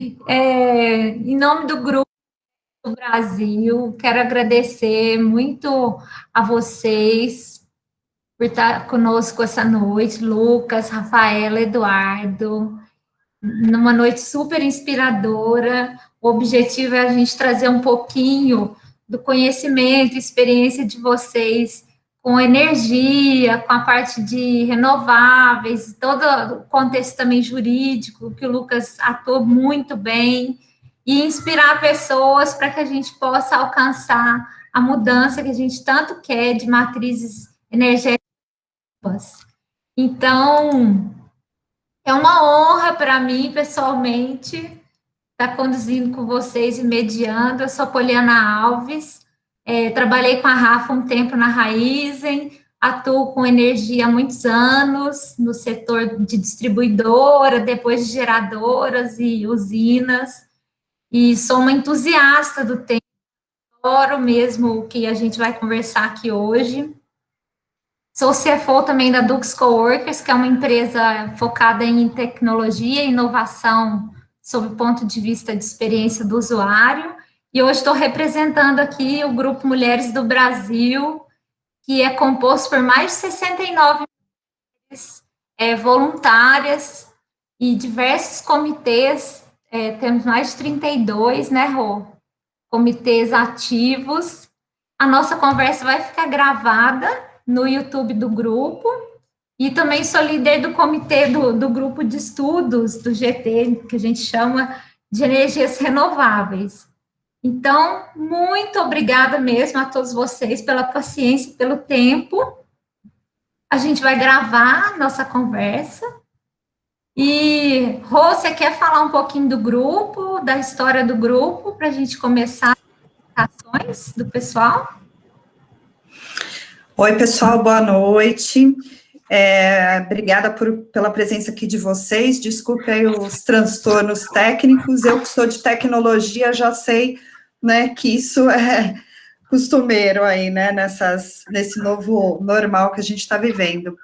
Em nome do Grupo do Brasil, quero agradecer muito a vocês por estar conosco essa noite, Lucas, Rafaela, Eduardo, numa noite super inspiradora. O objetivo é a gente trazer um pouquinho do conhecimento, experiência de vocês com energia, com a parte de renováveis, todo o contexto também jurídico, que o Lucas atuou muito bem, e inspirar pessoas para que a gente possa alcançar a mudança que a gente tanto quer de matrizes energéticas. Então, é uma honra para mim, pessoalmente, estar conduzindo com vocês e mediando. Eu sou Poliana Alves, trabalhei com a Rafa um tempo na Raizen, atuo com energia há muitos anos, no setor de distribuidora, depois de geradoras e usinas, e sou uma entusiasta do tema, adoro mesmo o que a gente vai conversar aqui hoje. Sou CFO também da Dux Coworkers, que é uma empresa focada em tecnologia e inovação sob o ponto de vista de experiência do usuário. E hoje estou representando aqui o Grupo Mulheres do Brasil, que é composto por mais de 69 mulheres voluntárias e diversos comitês, temos mais de 32, né, Rô? Comitês ativos. A nossa conversa vai ficar gravada no YouTube do grupo, e também sou líder do comitê do grupo de estudos do GT, que a gente chama de energias renováveis. Então, muito obrigada mesmo a todos vocês pela paciência, pelo tempo. A gente vai gravar nossa conversa. E, Rô, você quer falar um pouquinho do grupo, da história do grupo, para a gente começar as apresentações do pessoal? Oi, pessoal, boa noite. Obrigada pela presença aqui de vocês. Desculpe aí os transtornos técnicos. Eu que sou de tecnologia já sei, né, que isso é costumeiro aí, né, nesse novo normal que a gente está vivendo.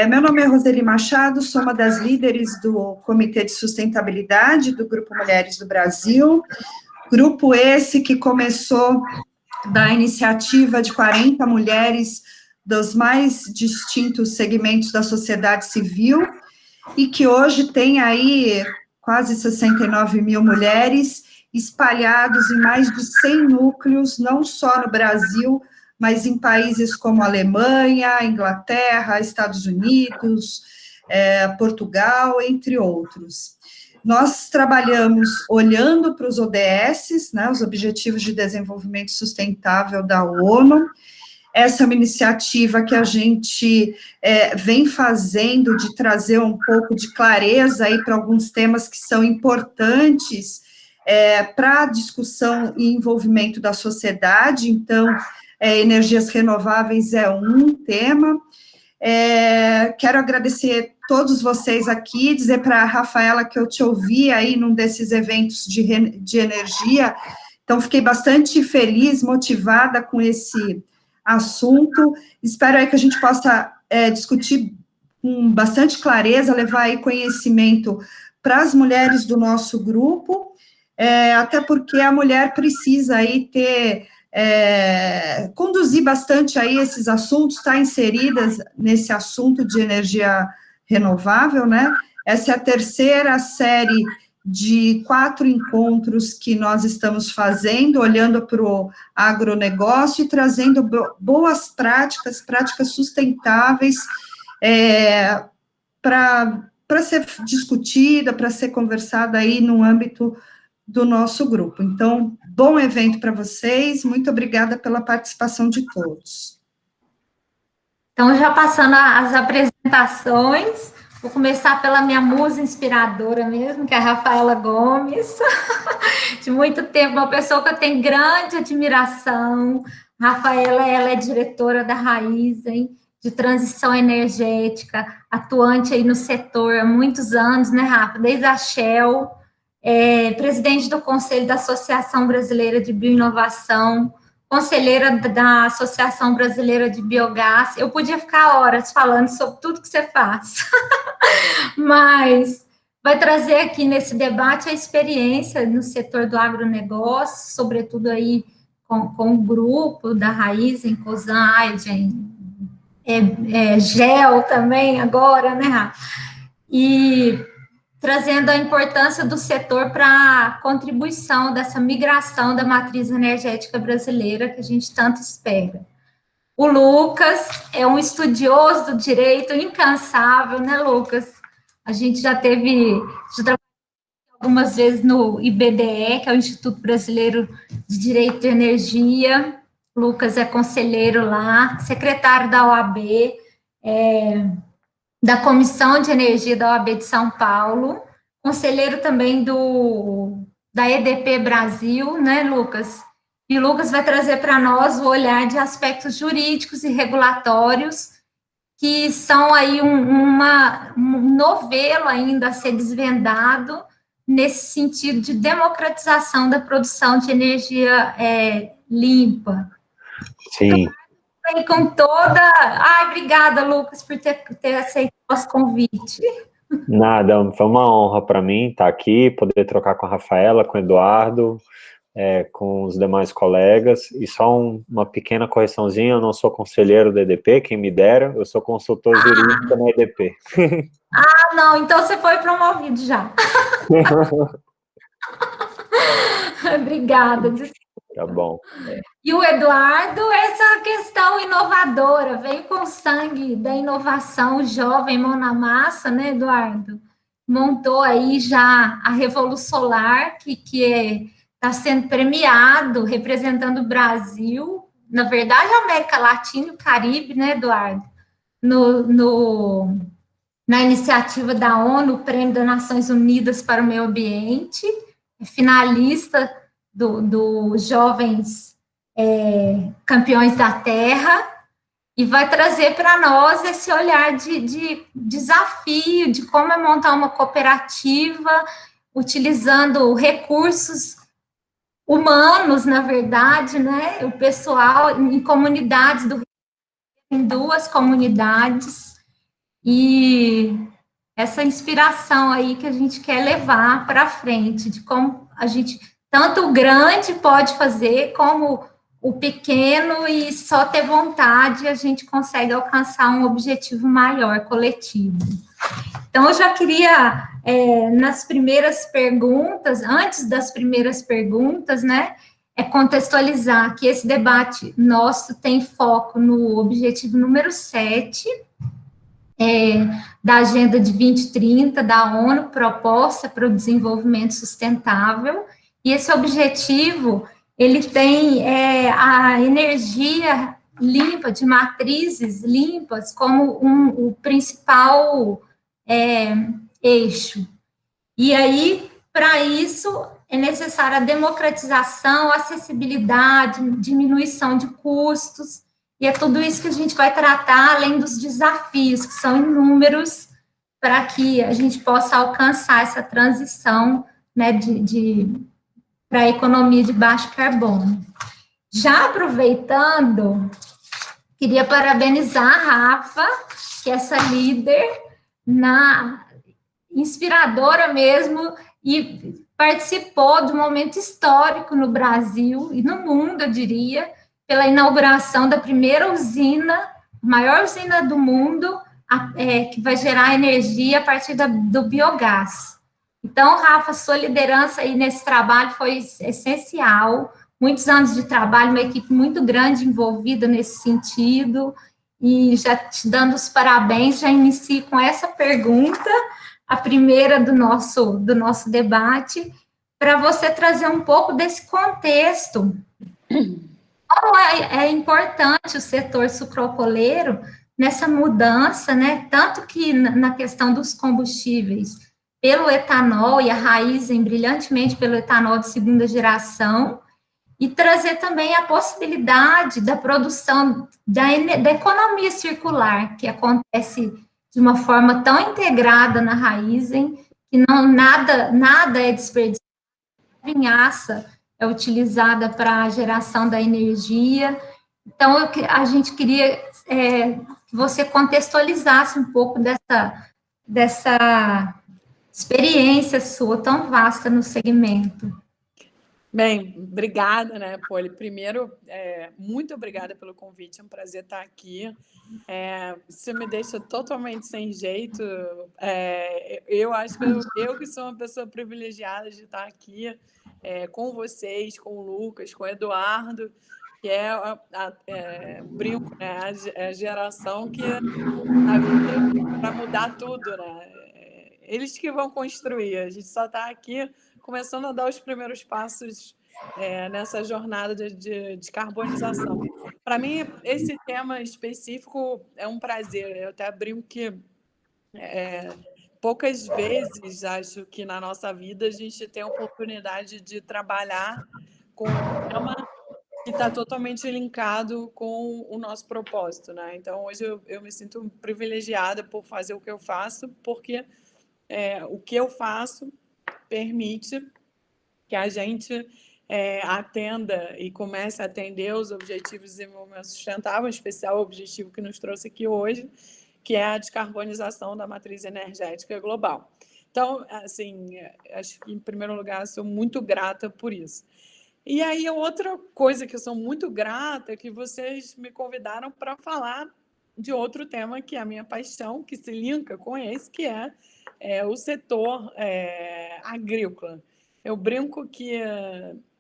Meu nome é Roseli Machado, sou uma das líderes do Comitê de Sustentabilidade do Grupo Mulheres do Brasil, grupo esse que começou da iniciativa de 40 mulheres dos mais distintos segmentos da sociedade civil, e que hoje tem aí quase 69 mil mulheres espalhados em mais de 100 núcleos, não só no Brasil, mas em países como Alemanha, Inglaterra, Estados Unidos, Portugal, entre outros. Nós trabalhamos olhando para os ODS, né, os Objetivos de Desenvolvimento Sustentável da ONU. Essa é uma iniciativa que a gente vem fazendo de trazer um pouco de clareza aí para alguns temas que são importantes para a discussão e envolvimento da sociedade. Então, energias renováveis é um tema. Quero agradecer todos vocês aqui, dizer para a Rafaela que eu te ouvi aí num desses eventos de energia, então fiquei bastante feliz, motivada com esse assunto. Espero aí que a gente possa discutir com bastante clareza, levar aí conhecimento para as mulheres do nosso grupo, até porque a mulher precisa aí conduzir bastante aí esses assuntos, estar inseridas nesse assunto de energia renovável, né? Essa é a terceira série de 4 encontros que nós estamos fazendo, olhando para o agronegócio e trazendo boas práticas sustentáveis para ser discutida, para ser conversada aí no âmbito do nosso grupo. Então, bom evento para vocês, muito obrigada pela participação de todos. Então, já passando as apresentações, vou começar pela minha musa inspiradora mesmo, que é a Rafaela Gomes, de muito tempo, uma pessoa que eu tenho grande admiração. Rafaela, ela é diretora da Raizen, de transição energética, atuante aí no setor há muitos anos, né, Rafa? Desde a Shell, presidente do Conselho da Associação Brasileira de Bioinovação, conselheira da Associação Brasileira de Biogás. Eu podia ficar horas falando sobre tudo que você faz, mas vai trazer aqui nesse debate a experiência no setor do agronegócio, sobretudo aí com o grupo da Raizen, Cosan, Aiden, GEL também agora, né, Rafa? E trazendo a importância do setor para a contribuição dessa migração da matriz energética brasileira que a gente tanto espera. O Lucas é um estudioso do direito incansável, né, Lucas? A gente já trabalhou algumas vezes no IBDE, que é o Instituto Brasileiro de Direito de Energia. O Lucas é conselheiro lá, secretário da OAB, da Comissão de Energia da OAB de São Paulo, conselheiro também da EDP Brasil, né, Lucas? E o Lucas vai trazer para nós o olhar de aspectos jurídicos e regulatórios, que são aí um novelo ainda a ser desvendado nesse sentido de democratização da produção de energia limpa. Sim. E com toda... Ai, obrigada, Lucas, por ter aceito o nosso convite. Nada, foi uma honra para mim estar aqui, poder trocar com a Rafaela, com o Eduardo, com os demais colegas, e só uma pequena correçãozinha, eu não sou conselheiro da EDP, quem me dera, eu sou consultor jurídico na EDP. Não, então você foi promovido já. Obrigada. Tá bom. E o Eduardo, essa questão inovadora, veio com sangue da inovação, jovem, mão na massa, né, Eduardo? Montou aí já a Revolução Solar, que está sendo premiado, representando o Brasil, na verdade, a América Latina e o Caribe, né, Eduardo? Na iniciativa da ONU, o Prêmio das Nações Unidas para o Meio Ambiente, finalista do Jovens Campeões da Terra, e vai trazer para nós esse olhar de desafio, de como é montar uma cooperativa, utilizando recursos humanos, na verdade, né, o pessoal em comunidades, em 2 comunidades, e essa inspiração aí que a gente quer levar para frente, de como a gente, tanto o grande pode fazer, como o pequeno, e só ter vontade a gente consegue alcançar um objetivo maior, coletivo. Então, eu já queria, nas primeiras perguntas, antes das primeiras perguntas, né, contextualizar que esse debate nosso tem foco no objetivo número 7, da Agenda de 2030 da ONU, proposta para o desenvolvimento sustentável, e esse objetivo, ele tem a energia limpa, de matrizes limpas, como o principal eixo. E aí, para isso, é necessária a democratização, acessibilidade, diminuição de custos, e é tudo isso que a gente vai tratar, além dos desafios, que são inúmeros, para que a gente possa alcançar essa transição, né, para a economia de baixo carbono. Já aproveitando, queria parabenizar a Rafa, que é essa líder, inspiradora mesmo, e participou de um momento histórico no Brasil e no mundo, eu diria, pela inauguração da primeira usina, a maior usina do mundo, que vai gerar energia a partir do biogás. Então, Rafa, sua liderança aí nesse trabalho foi essencial, muitos anos de trabalho, uma equipe muito grande envolvida nesse sentido, e já te dando os parabéns, já inicio com essa pergunta, a primeira do nosso debate, para você trazer um pouco desse contexto. Como é importante o setor sucroalcooleiro nessa mudança, né? Tanto que na questão dos combustíveis, pelo etanol, e a Raizen brilhantemente pelo etanol de segunda geração, e trazer também a possibilidade da produção da economia circular, que acontece de uma forma tão integrada na Raizen, que nada é desperdiçado, a vinhaça é utilizada para a geração da energia. Então, a gente queria que você contextualizasse um pouco dessa experiência sua tão vasta no segmento. Bem, obrigada, né, Poli? Primeiro, muito obrigada pelo convite, é um prazer estar aqui. Você me deixa totalmente sem jeito. Eu acho que eu que sou uma pessoa privilegiada de estar aqui com vocês, com o Lucas, com o Eduardo, que brinco, né, a geração que está vindo para mudar tudo, né? Eles que vão construir, a gente só está aqui começando a dar os primeiros passos nessa jornada de descarbonização. Para mim, esse tema específico é um prazer. Eu até brinco que poucas vezes, acho que na nossa vida, a gente tem a oportunidade de trabalhar com um tema que está totalmente linkado com o nosso propósito, né? Então, hoje eu me sinto privilegiada por fazer o que eu faço, porque o que eu faço permite que a gente atenda e comece a atender os Objetivos de Desenvolvimento Sustentável, em especial o objetivo que nos trouxe aqui hoje, que é a descarbonização da matriz energética global. Então, assim, acho que, em primeiro lugar, sou muito grata por isso. E aí, outra coisa que eu sou muito grata é que vocês me convidaram para falar de outro tema que é a minha paixão, que se linka com esse, que é o setor agrícola. Eu brinco que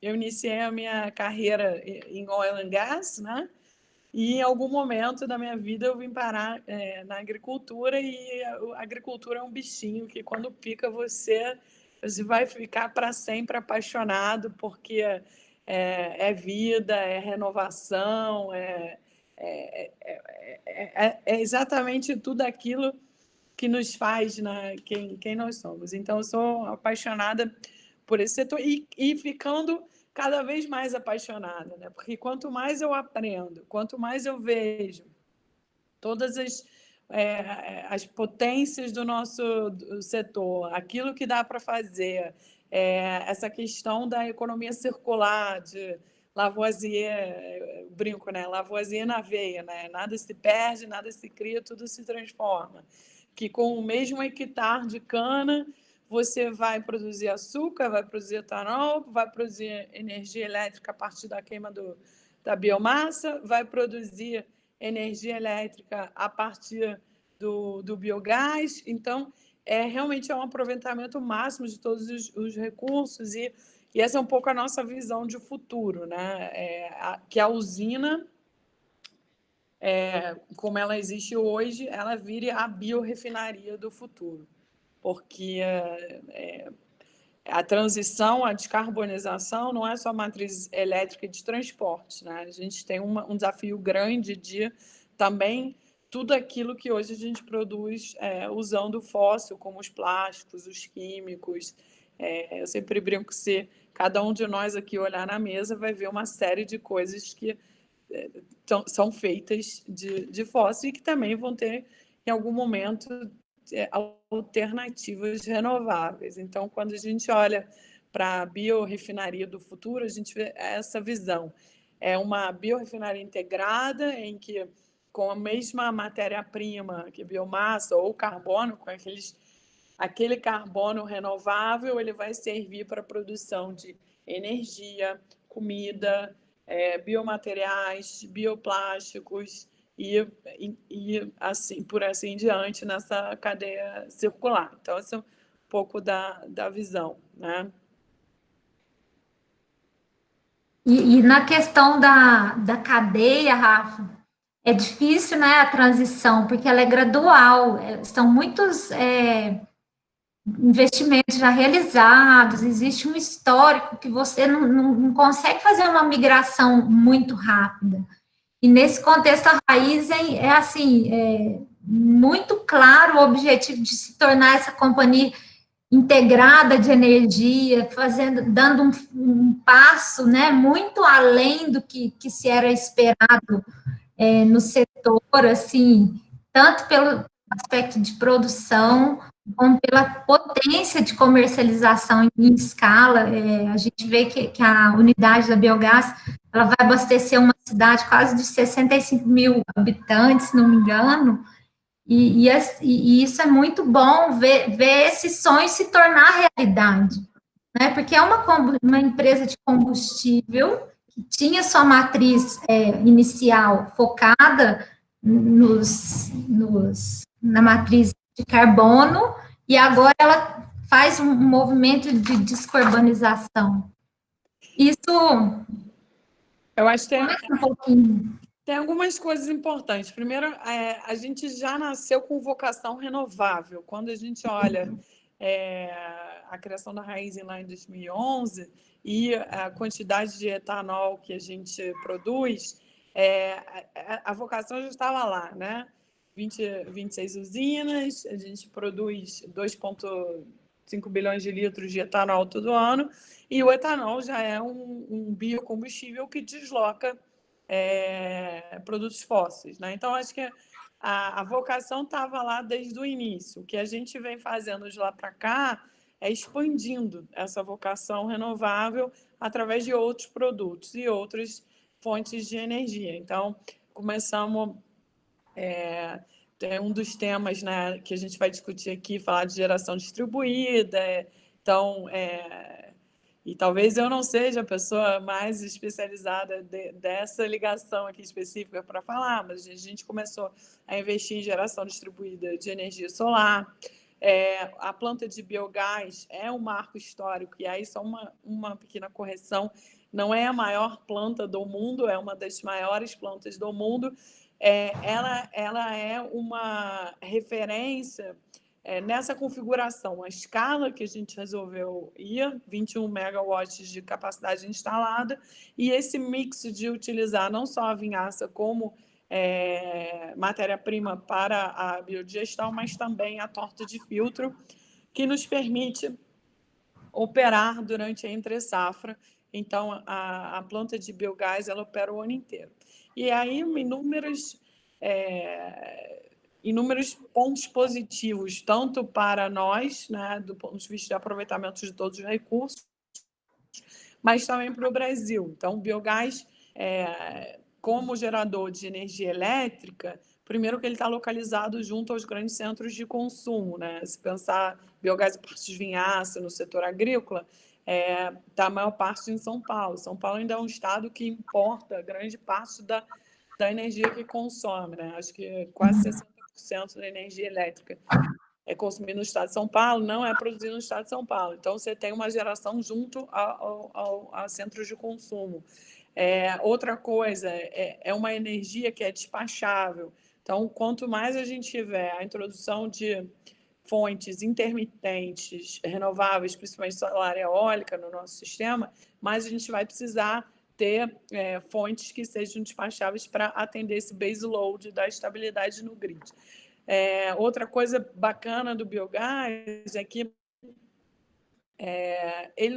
eu iniciei a minha carreira em oil and gas, né? E em algum momento da minha vida eu vim parar na agricultura, e a agricultura é um bichinho que, quando pica você vai ficar para sempre apaixonado, porque é vida, é renovação, é exatamente tudo aquilo que nos faz, né, quem nós somos. Então, eu sou apaixonada por esse setor e ficando cada vez mais apaixonada, né? Porque quanto mais eu aprendo, quanto mais eu vejo todas as potências do nosso setor, aquilo que dá para fazer, essa questão da economia circular, de Lavoisier, brinco, né? Lavoisier na veia, né? Nada se perde, nada se cria, tudo se transforma. Que com o mesmo hectare de cana, você vai produzir açúcar, vai produzir etanol, vai produzir energia elétrica a partir da queima da biomassa, vai produzir energia elétrica a partir do biogás. Então, realmente é um aproveitamento máximo de todos os recursos, e essa é um pouco a nossa visão de futuro, né? Que a usina, como ela existe hoje, ela vire a biorefinaria do futuro, porque a transição, a descarbonização não é só matriz elétrica de transporte, né? A gente tem um desafio grande de também tudo aquilo que hoje a gente produz usando fóssil, como os plásticos, os químicos. Eu sempre brinco que, se cada um de nós aqui olhar na mesa, vai ver uma série de coisas que são feitas de fóssil, e que também vão ter, em algum momento, alternativas renováveis. Então, quando a gente olha para a biorefinaria do futuro, a gente vê essa visão. É uma biorefinaria integrada, em que, com a mesma matéria-prima, que biomassa ou carbono, com aquele carbono renovável, ele vai servir para a produção de energia, comida, biomateriais, bioplásticos, e assim, por assim diante, nessa cadeia circular. Então, esse é um pouco da visão, né? E na questão da cadeia, Rafa, é difícil, né, a transição, porque ela é gradual, são muitos investimentos já realizados, existe um histórico que você não consegue fazer uma migração muito rápida. E nesse contexto, a Raiz assim, muito claro o objetivo de se tornar essa companhia integrada de energia, dando um passo, né, muito além do que se era esperado no setor, assim, tanto pelo aspecto de produção, como pela potência de comercialização em escala. A gente vê que a unidade da biogás, ela vai abastecer uma cidade quase de 65 mil habitantes, se não me engano, E isso é muito bom, ver esse sonho se tornar realidade, né? Porque é uma empresa de combustível que tinha sua matriz inicial focada na matriz de carbono, e agora ela faz um movimento de descarbonização. Isso, Eu acho que um pouquinho. tem algumas coisas importantes. Primeiro, a gente já nasceu com vocação renovável. Quando a gente olha a criação da Raiz lá em 2011 e a quantidade de etanol que a gente produz, a vocação já estava lá, né? 26 usinas, a gente produz 2,5 bilhões de litros de etanol todo ano, e o etanol já é um biocombustível que desloca produtos fósseis, né? Então, acho que a vocação estava lá desde o início. O que a gente vem fazendo de lá para cá é expandindo essa vocação renovável através de outros produtos e outras fontes de energia. Então, começamos... um dos temas, né, que a gente vai discutir aqui, falar de geração distribuída. Então, e talvez eu não seja a pessoa mais especializada dessa ligação aqui específica para falar, mas a gente começou a investir em geração distribuída de energia solar. A planta de biogás é um marco histórico, e aí só uma pequena correção, não é a maior planta do mundo, é uma das maiores plantas do mundo. Ela é uma referência nessa configuração. A escala que a gente resolveu ir, 21 megawatts de capacidade instalada, e esse mix de utilizar não só a vinhaça como matéria-prima para a biodigestão, mas também a torta de filtro, que nos permite operar durante a entre-safra. Então, a planta de biogás, ela opera o ano inteiro. E aí, inúmeros pontos positivos, tanto para nós, né, do ponto de vista de aproveitamento de todos os recursos, mas também para o Brasil. Então, o biogás, como gerador de energia elétrica, primeiro que ele está localizado junto aos grandes centros de consumo, né? Se pensar biogás a partir de vinhaça no setor agrícola, está a maior parte em São Paulo. São Paulo ainda é um estado que importa grande parte da energia que consome, né? Acho que quase 60% da energia elétrica é consumida no estado de São Paulo, não é produzida no estado de São Paulo. Então, você tem uma geração junto a centros de consumo. Outra coisa, é uma energia que é despachável. Então, quanto mais a gente tiver a introdução de fontes intermitentes, renováveis, principalmente solar e eólica no nosso sistema, mais a gente vai precisar ter fontes que sejam despacháveis para atender esse base load da estabilidade no grid. Outra coisa bacana do biogás é que ele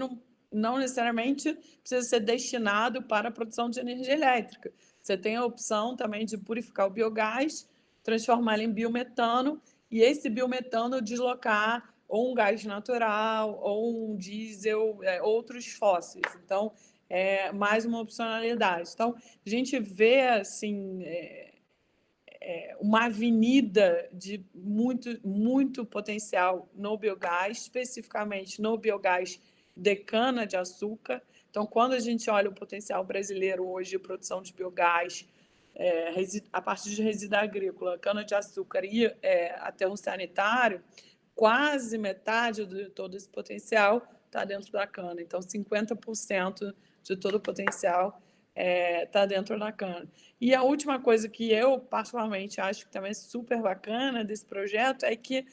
não necessariamente precisa ser destinado para a produção de energia elétrica. Você tem a opção também de purificar o biogás, transformá-lo em biometano, e esse biometano deslocar ou um gás natural, ou um diesel, outros fósseis. Então, mais uma opcionalidade. Então, a gente vê, assim, uma avenida de muito potencial no biogás, especificamente no biogás de cana-de-açúcar. Então, quando a gente olha o potencial brasileiro hoje de produção de biogás, a partir de resíduo agrícola, cana-de-açúcar e aterro sanitário, quase metade de todo esse potencial está dentro da cana. Então, 50% de todo o potencial está dentro da cana. E a última coisa que eu, particularmente, acho que também é super bacana desse projeto é que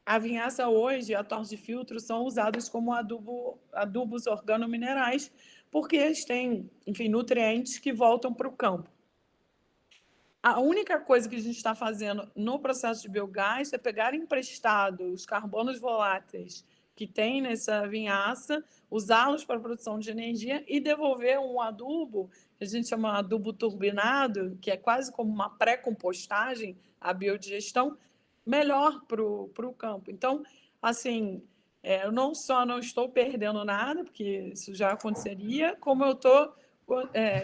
a vinhaça hoje e a torta de filtro são usados como adubos organominerais, porque eles têm, enfim, nutrientes que voltam para o campo. A única coisa que a gente está fazendo no processo de biogás é pegar emprestado os carbonos voláteis que tem nessa vinhaça, usá-los para a produção de energia e devolver um adubo, que a gente chama de adubo turbinado, que é quase como uma pré-compostagem, a biodigestão, melhor para o campo. Então, assim, eu não só não estou perdendo nada, porque isso já aconteceria, como eu estou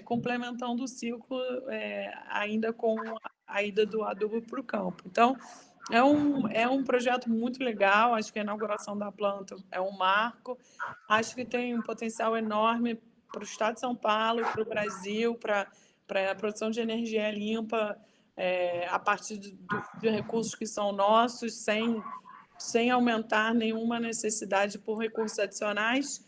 complementando o ciclo ainda com a ida do adubo para o campo. Então, é um projeto muito legal, acho que a inauguração da planta é um marco, acho que tem um potencial enorme para o estado de São Paulo, para o Brasil, para a produção de energia limpa, a partir de recursos que são nossos, sem aumentar nenhuma necessidade por recursos adicionais.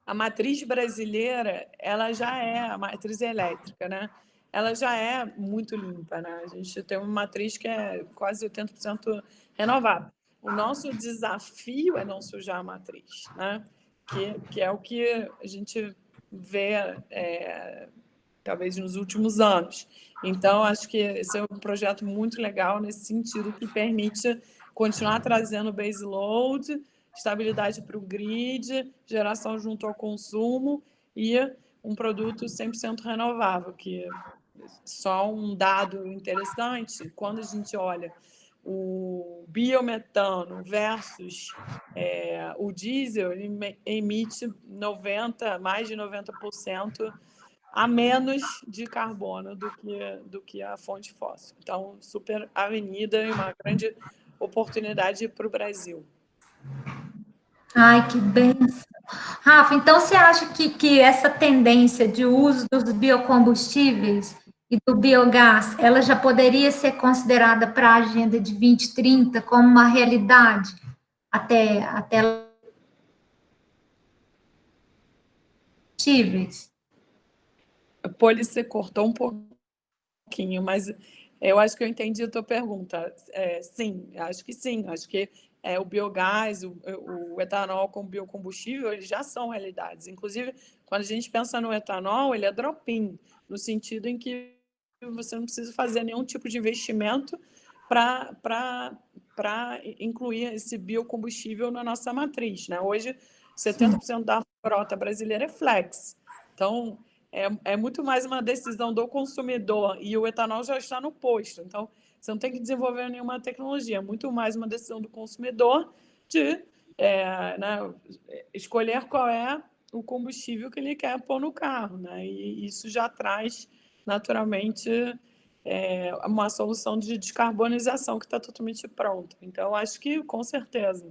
A matriz brasileira, ela já é a matriz elétrica, né? Ela já é muito limpa, né? A gente tem uma matriz que é quase 80% renovável. O nosso desafio é não sujar a matriz, né? Que é o que a gente vê, talvez, nos últimos anos. Então, acho que esse é um projeto muito legal nesse sentido, que permite continuar trazendo base load, estabilidade para o grid, geração junto ao consumo e um produto 100% renovável, que só um dado interessante, quando a gente olha o biometano versus o diesel, ele emite mais de 90% a menos de carbono do que a fonte fóssil. Então, super avenida e uma grande oportunidade para o Brasil. Ai, que benção. Rafa, então você acha que essa tendência de uso dos biocombustíveis e do biogás, ela já poderia ser considerada para a agenda de 2030 como uma realidade até combustíveis? Poli, você cortou um pouquinho, mas eu acho que eu entendi a tua pergunta. Sim, acho que sim. Acho que o biogás, o etanol como biocombustível, eles já são realidades. Inclusive, quando a gente pensa no etanol, ele é drop-in, no sentido em que você não precisa fazer nenhum tipo de investimento para incluir esse biocombustível na nossa matriz, né? Hoje, 70% da frota brasileira é flex. Então, é muito mais uma decisão do consumidor, e o etanol já está no posto. Então, você não tem que desenvolver nenhuma tecnologia, é muito mais uma decisão do consumidor de escolher qual é o combustível que ele quer pôr no carro, né? E isso já traz, naturalmente, uma solução de descarbonização que está totalmente pronta. Então, acho que, com certeza.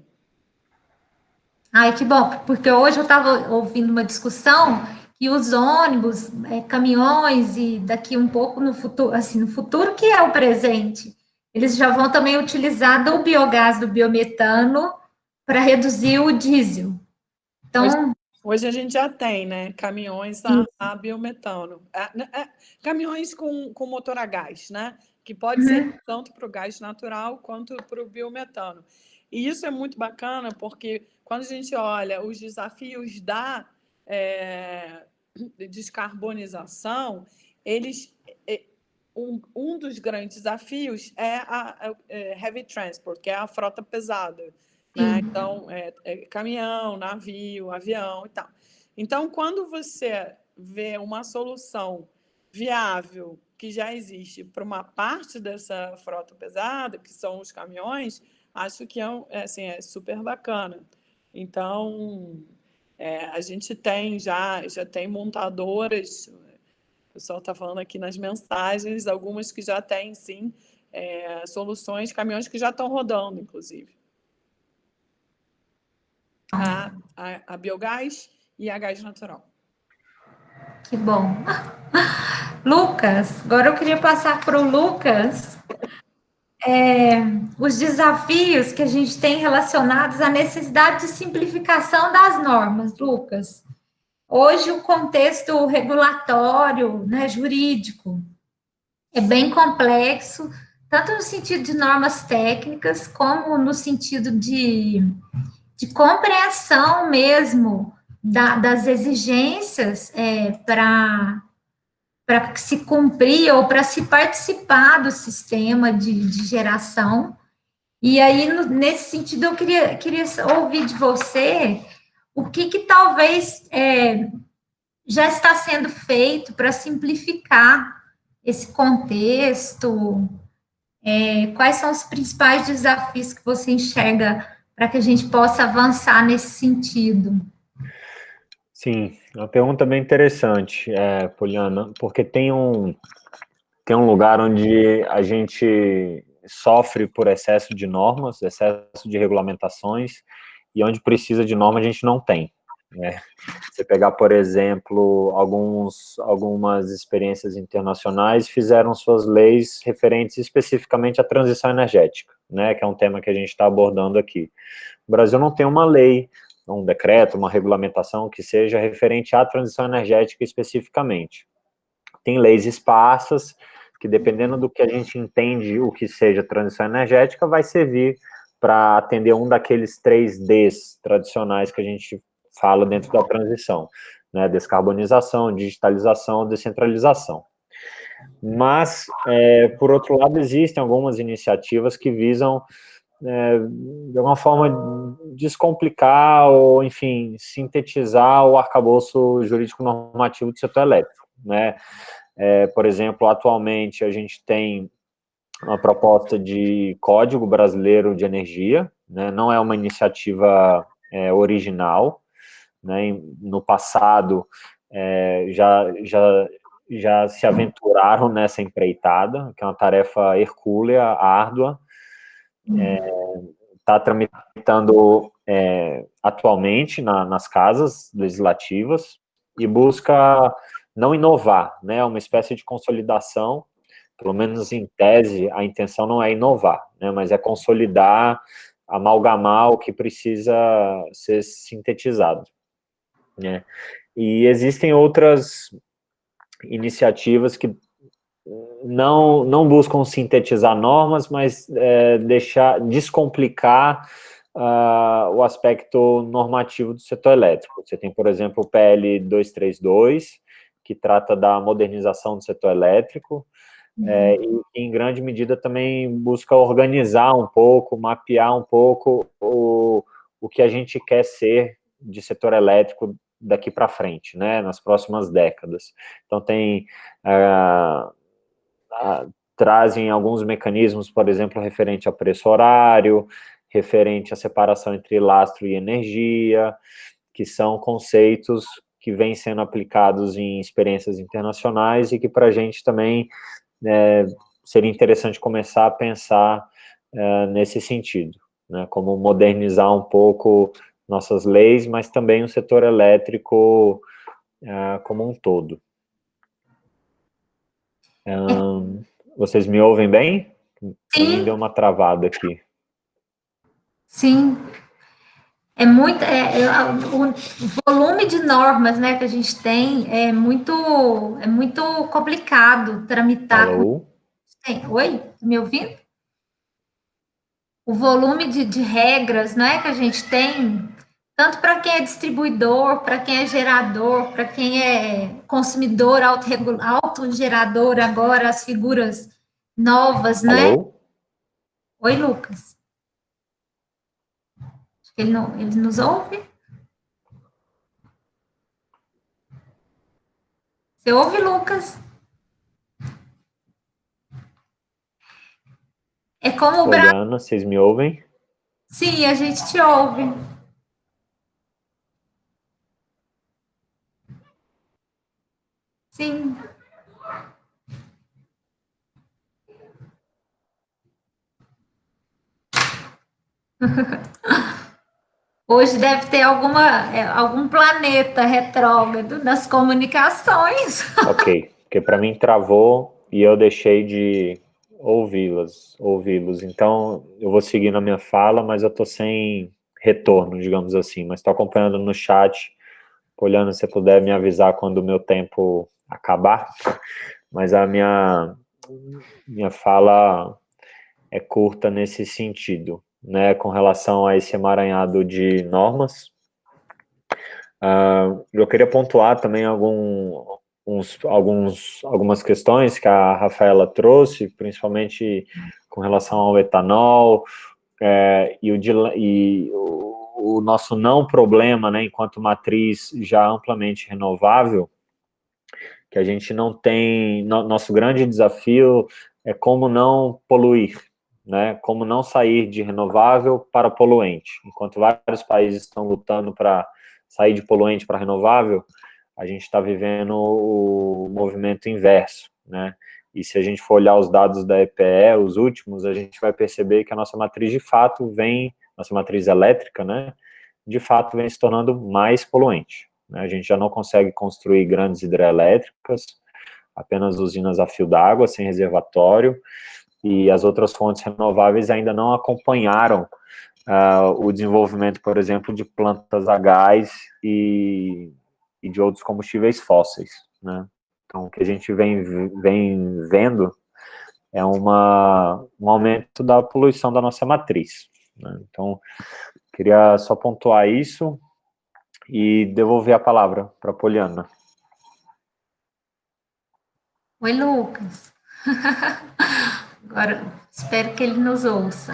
Ai, que bom, porque hoje eu estava ouvindo uma discussão que os ônibus, caminhões e daqui um pouco no futuro, assim, no futuro que é o presente, eles já vão também utilizar do biogás, do biometano, para reduzir o diesel. Então, hoje a gente já tem, né, caminhões a biometano. Caminhões com motor a gás, né? Que pode ser tanto para o gás natural quanto para o biometano. E isso é muito bacana, porque quando a gente olha os desafios da descarbonização, um dos grandes desafios é a heavy transport, que é a frota pesada. Né? Então, caminhão, navio, avião e tal. Então, quando você vê uma solução viável que já existe para uma parte dessa frota pesada, que são os caminhões, acho que é super bacana. Então, a gente já tem montadoras, o pessoal está falando aqui nas mensagens, algumas que já têm, sim, soluções, caminhões que já estão rodando, inclusive. A biogás e a gás natural. Que bom. Lucas, agora eu queria passar para o Lucas os desafios que a gente tem relacionados à necessidade de simplificação das normas, Lucas. Hoje o contexto regulatório, né, jurídico, é bem complexo, tanto no sentido de normas técnicas, como no sentido de compreensão mesmo das exigências para se cumprir ou para se participar do sistema de geração. E aí, nesse sentido, eu queria ouvir de você o que talvez já está sendo feito para simplificar esse contexto, quais são os principais desafios que você enxerga para que a gente possa avançar nesse sentido? Sim, uma pergunta bem interessante, Poliana, porque tem um lugar onde a gente sofre por excesso de normas, excesso de regulamentações, e onde precisa de norma a gente não tem, né? Você pegar, por exemplo, algumas experiências internacionais fizeram suas leis referentes especificamente à transição energética, né, que é um tema que a gente está abordando aqui. O Brasil não tem uma lei, um decreto, uma regulamentação que seja referente à transição energética especificamente. Tem leis esparsas, que dependendo do que a gente entende o que seja transição energética, vai servir para atender um daqueles 3Ds tradicionais que a gente fala dentro da transição, né? Descarbonização, digitalização, descentralização. Mas, por outro lado, existem algumas iniciativas que visam, de alguma forma, descomplicar ou, enfim, sintetizar o arcabouço jurídico normativo do setor elétrico, né? Por exemplo, atualmente a gente tem uma proposta de Código Brasileiro de Energia, né? Não é uma iniciativa original, né? No passado já se aventuraram nessa empreitada, que é uma tarefa hercúlea, árdua, está tramitando atualmente nas casas legislativas e busca não inovar, né, uma espécie de consolidação, pelo menos em tese, a intenção não é inovar, né, mas é consolidar, amalgamar o que precisa ser sintetizado, né. E existem outras iniciativas que não buscam sintetizar normas, mas descomplicar o aspecto normativo do setor elétrico. Você tem, por exemplo, o PL 232, que trata da modernização do setor elétrico, e em grande medida também busca organizar um pouco, mapear um pouco o que a gente quer ser de setor elétrico daqui para frente, né, nas próximas décadas. Então tem trazem alguns mecanismos, por exemplo, referente a preço horário, referente à separação entre lastro e energia, que são conceitos que vêm sendo aplicados em experiências internacionais e que para a gente também seria interessante começar a pensar nesse sentido, né, como modernizar um pouco nossas leis, mas também o setor elétrico como um todo. Vocês me ouvem bem? Para mim deu uma travada aqui. Sim. O volume de normas, né, que a gente tem é muito complicado tramitar. Alô? Oi? Me ouvindo? O volume de regras, né, que a gente tem, tanto para quem é distribuidor, para quem é gerador, para quem é consumidor, autogerador, agora as figuras novas, né? Alô? Oi, Lucas. Ele nos ouve? Você ouve, Lucas? É como o Brasil. Poliana, vocês me ouvem? Sim, a gente te ouve. Sim. Hoje deve ter algum planeta retrógrado nas comunicações. Ok, porque para mim travou e eu deixei de ouvi-los. Então, eu vou seguir na minha fala, mas eu estou sem retorno, digamos assim. Mas estou acompanhando no chat. Poliana, se você puder me avisar quando o meu tempo acabar. Mas a minha fala é curta nesse sentido, né, com relação a esse emaranhado de normas. Eu queria pontuar também algumas questões que a Rafaela trouxe, principalmente com relação ao etanol, e o nosso não problema, né, enquanto matriz já amplamente renovável, que a gente não tem, nosso grande desafio é como não poluir, né? Como não sair de renovável para poluente. Enquanto vários países estão lutando para sair de poluente para renovável, a gente está vivendo o movimento inverso, né? E se a gente for olhar os dados da EPE, os últimos, a gente vai perceber que a nossa matriz, de fato, nossa matriz elétrica, né, de fato, vem se tornando mais poluente, né? A gente já não consegue construir grandes hidrelétricas, apenas usinas a fio d'água, sem reservatório, e as outras fontes renováveis ainda não acompanharam o desenvolvimento, por exemplo, de plantas a gás e de outros combustíveis fósseis, né? Então, o que a gente vem vendo é um aumento da poluição da nossa matriz, né? Então, queria só pontuar isso e devolver a palavra para a Poliana. Oi, Lucas. Agora, espero que ele nos ouça.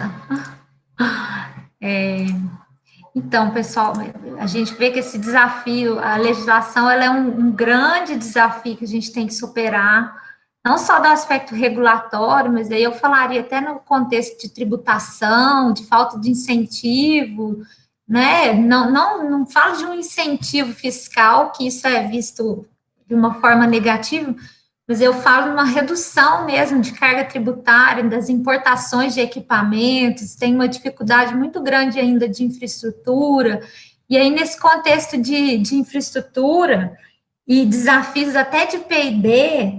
Então, pessoal, a gente vê que esse desafio, a legislação, ela é um grande desafio que a gente tem que superar, não só do aspecto regulatório, mas aí eu falaria até no contexto de tributação, de falta de incentivo, né? Não falo de um incentivo fiscal, que isso é visto de uma forma negativa, mas eu falo de uma redução mesmo de carga tributária, das importações de equipamentos, tem uma dificuldade muito grande ainda de infraestrutura, e aí nesse contexto de infraestrutura e desafios até de P&D,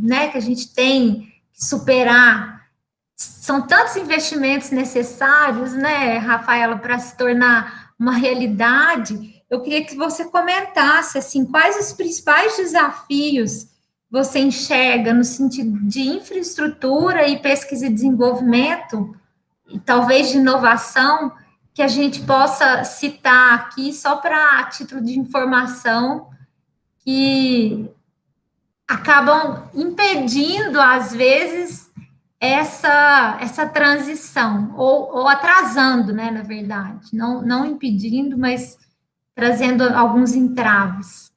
né, que a gente tem que superar, são tantos investimentos necessários, né, Rafaela, para se tornar uma realidade. Eu queria que você comentasse, assim, quais os principais desafios você enxerga no sentido de infraestrutura e pesquisa e desenvolvimento, e talvez de inovação, que a gente possa citar aqui, só para título de informação, que acabam impedindo, às vezes, essa transição, ou atrasando, né, na verdade, não impedindo, mas trazendo alguns entraves.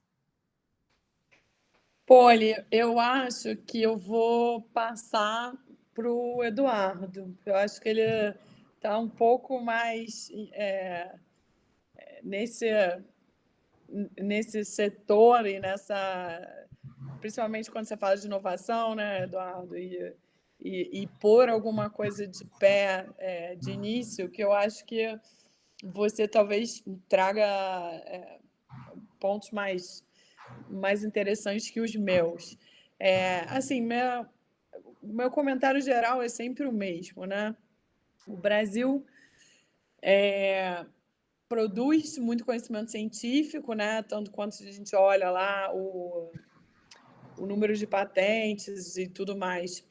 Poli, eu acho que eu vou passar para o Eduardo. Eu acho que ele está um pouco mais nesse setor e principalmente quando você fala de inovação, né, Eduardo, e pôr alguma coisa de pé de início, que eu acho que você talvez traga pontos mais interessantes que os meus. Assim, meu comentário geral é sempre o mesmo, né? O Brasil produz muito conhecimento científico, né? Tanto quanto a gente olha lá o número de patentes e tudo mais,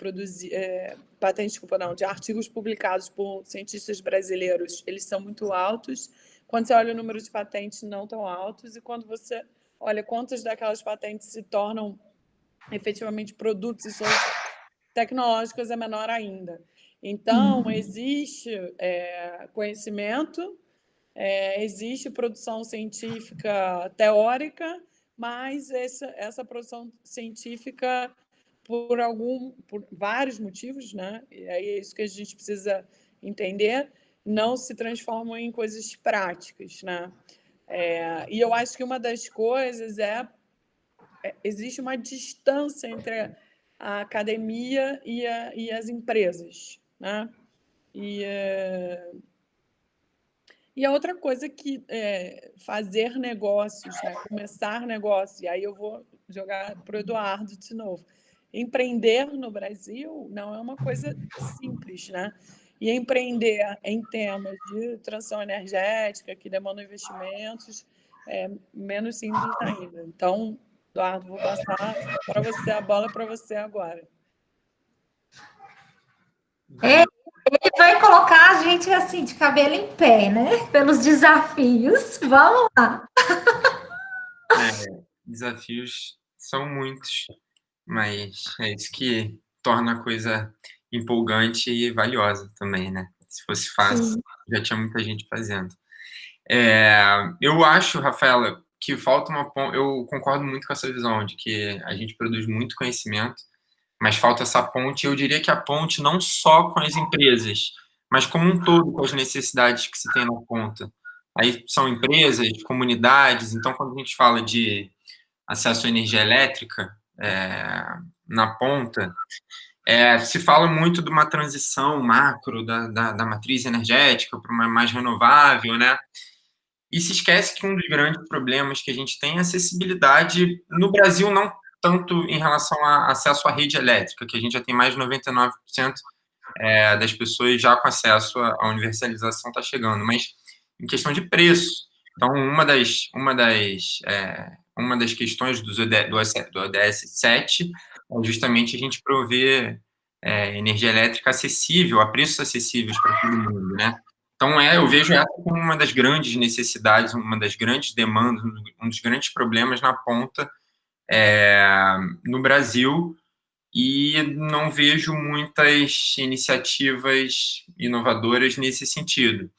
patentes, desculpa, não, de artigos publicados por cientistas brasileiros, eles são muito altos. Quando você olha o número de patentes, não tão altos, e quando você olha quantas daquelas patentes se tornam efetivamente produtos e soluções tecnológicas, é menor ainda. Então, existe conhecimento, existe produção científica teórica, mas essa produção científica, por vários motivos, né? E aí é isso que a gente precisa entender, não se transformam em coisas práticas, né? E eu acho que uma das coisas existe uma distância entre a academia e as empresas, né? E a outra coisa que fazer negócios, né? Começar negócios, e aí eu vou jogar para o Eduardo de novo. Empreender no Brasil não é uma coisa simples, né? E empreender em temas de transição energética, que demandam investimentos, é menos simples ainda. Então, Eduardo, vou passar para você a bola para você agora. Ele vai colocar a gente assim de cabelo em pé, né? Pelos desafios. Vamos lá. Desafios são muitos, mas é isso que torna a coisa empolgante e valiosa também, né? Se fosse fácil, já tinha muita gente fazendo. Eu acho, Rafaela, que falta eu concordo muito com essa visão de que a gente produz muito conhecimento, mas falta essa ponte. Eu diria que a ponte não só com as empresas, mas como um todo com as necessidades que se tem na ponta. Aí são empresas, comunidades. Então, quando a gente fala de acesso à energia elétrica na ponta, se fala muito de uma transição macro da matriz energética para uma mais renovável, né? E se esquece que um dos grandes problemas que a gente tem é a acessibilidade no Brasil, não tanto em relação a acesso à rede elétrica, que a gente já tem mais de 99% das pessoas já com acesso à universalização está chegando, mas em questão de preço. Então, uma das questões do ODS 7 é justamente a gente prover energia elétrica acessível, a preços acessíveis para todo mundo, né? Então, eu vejo essa como uma das grandes necessidades, uma das grandes demandas, um dos grandes problemas na ponta no Brasil, e não vejo muitas iniciativas inovadoras nesse sentido.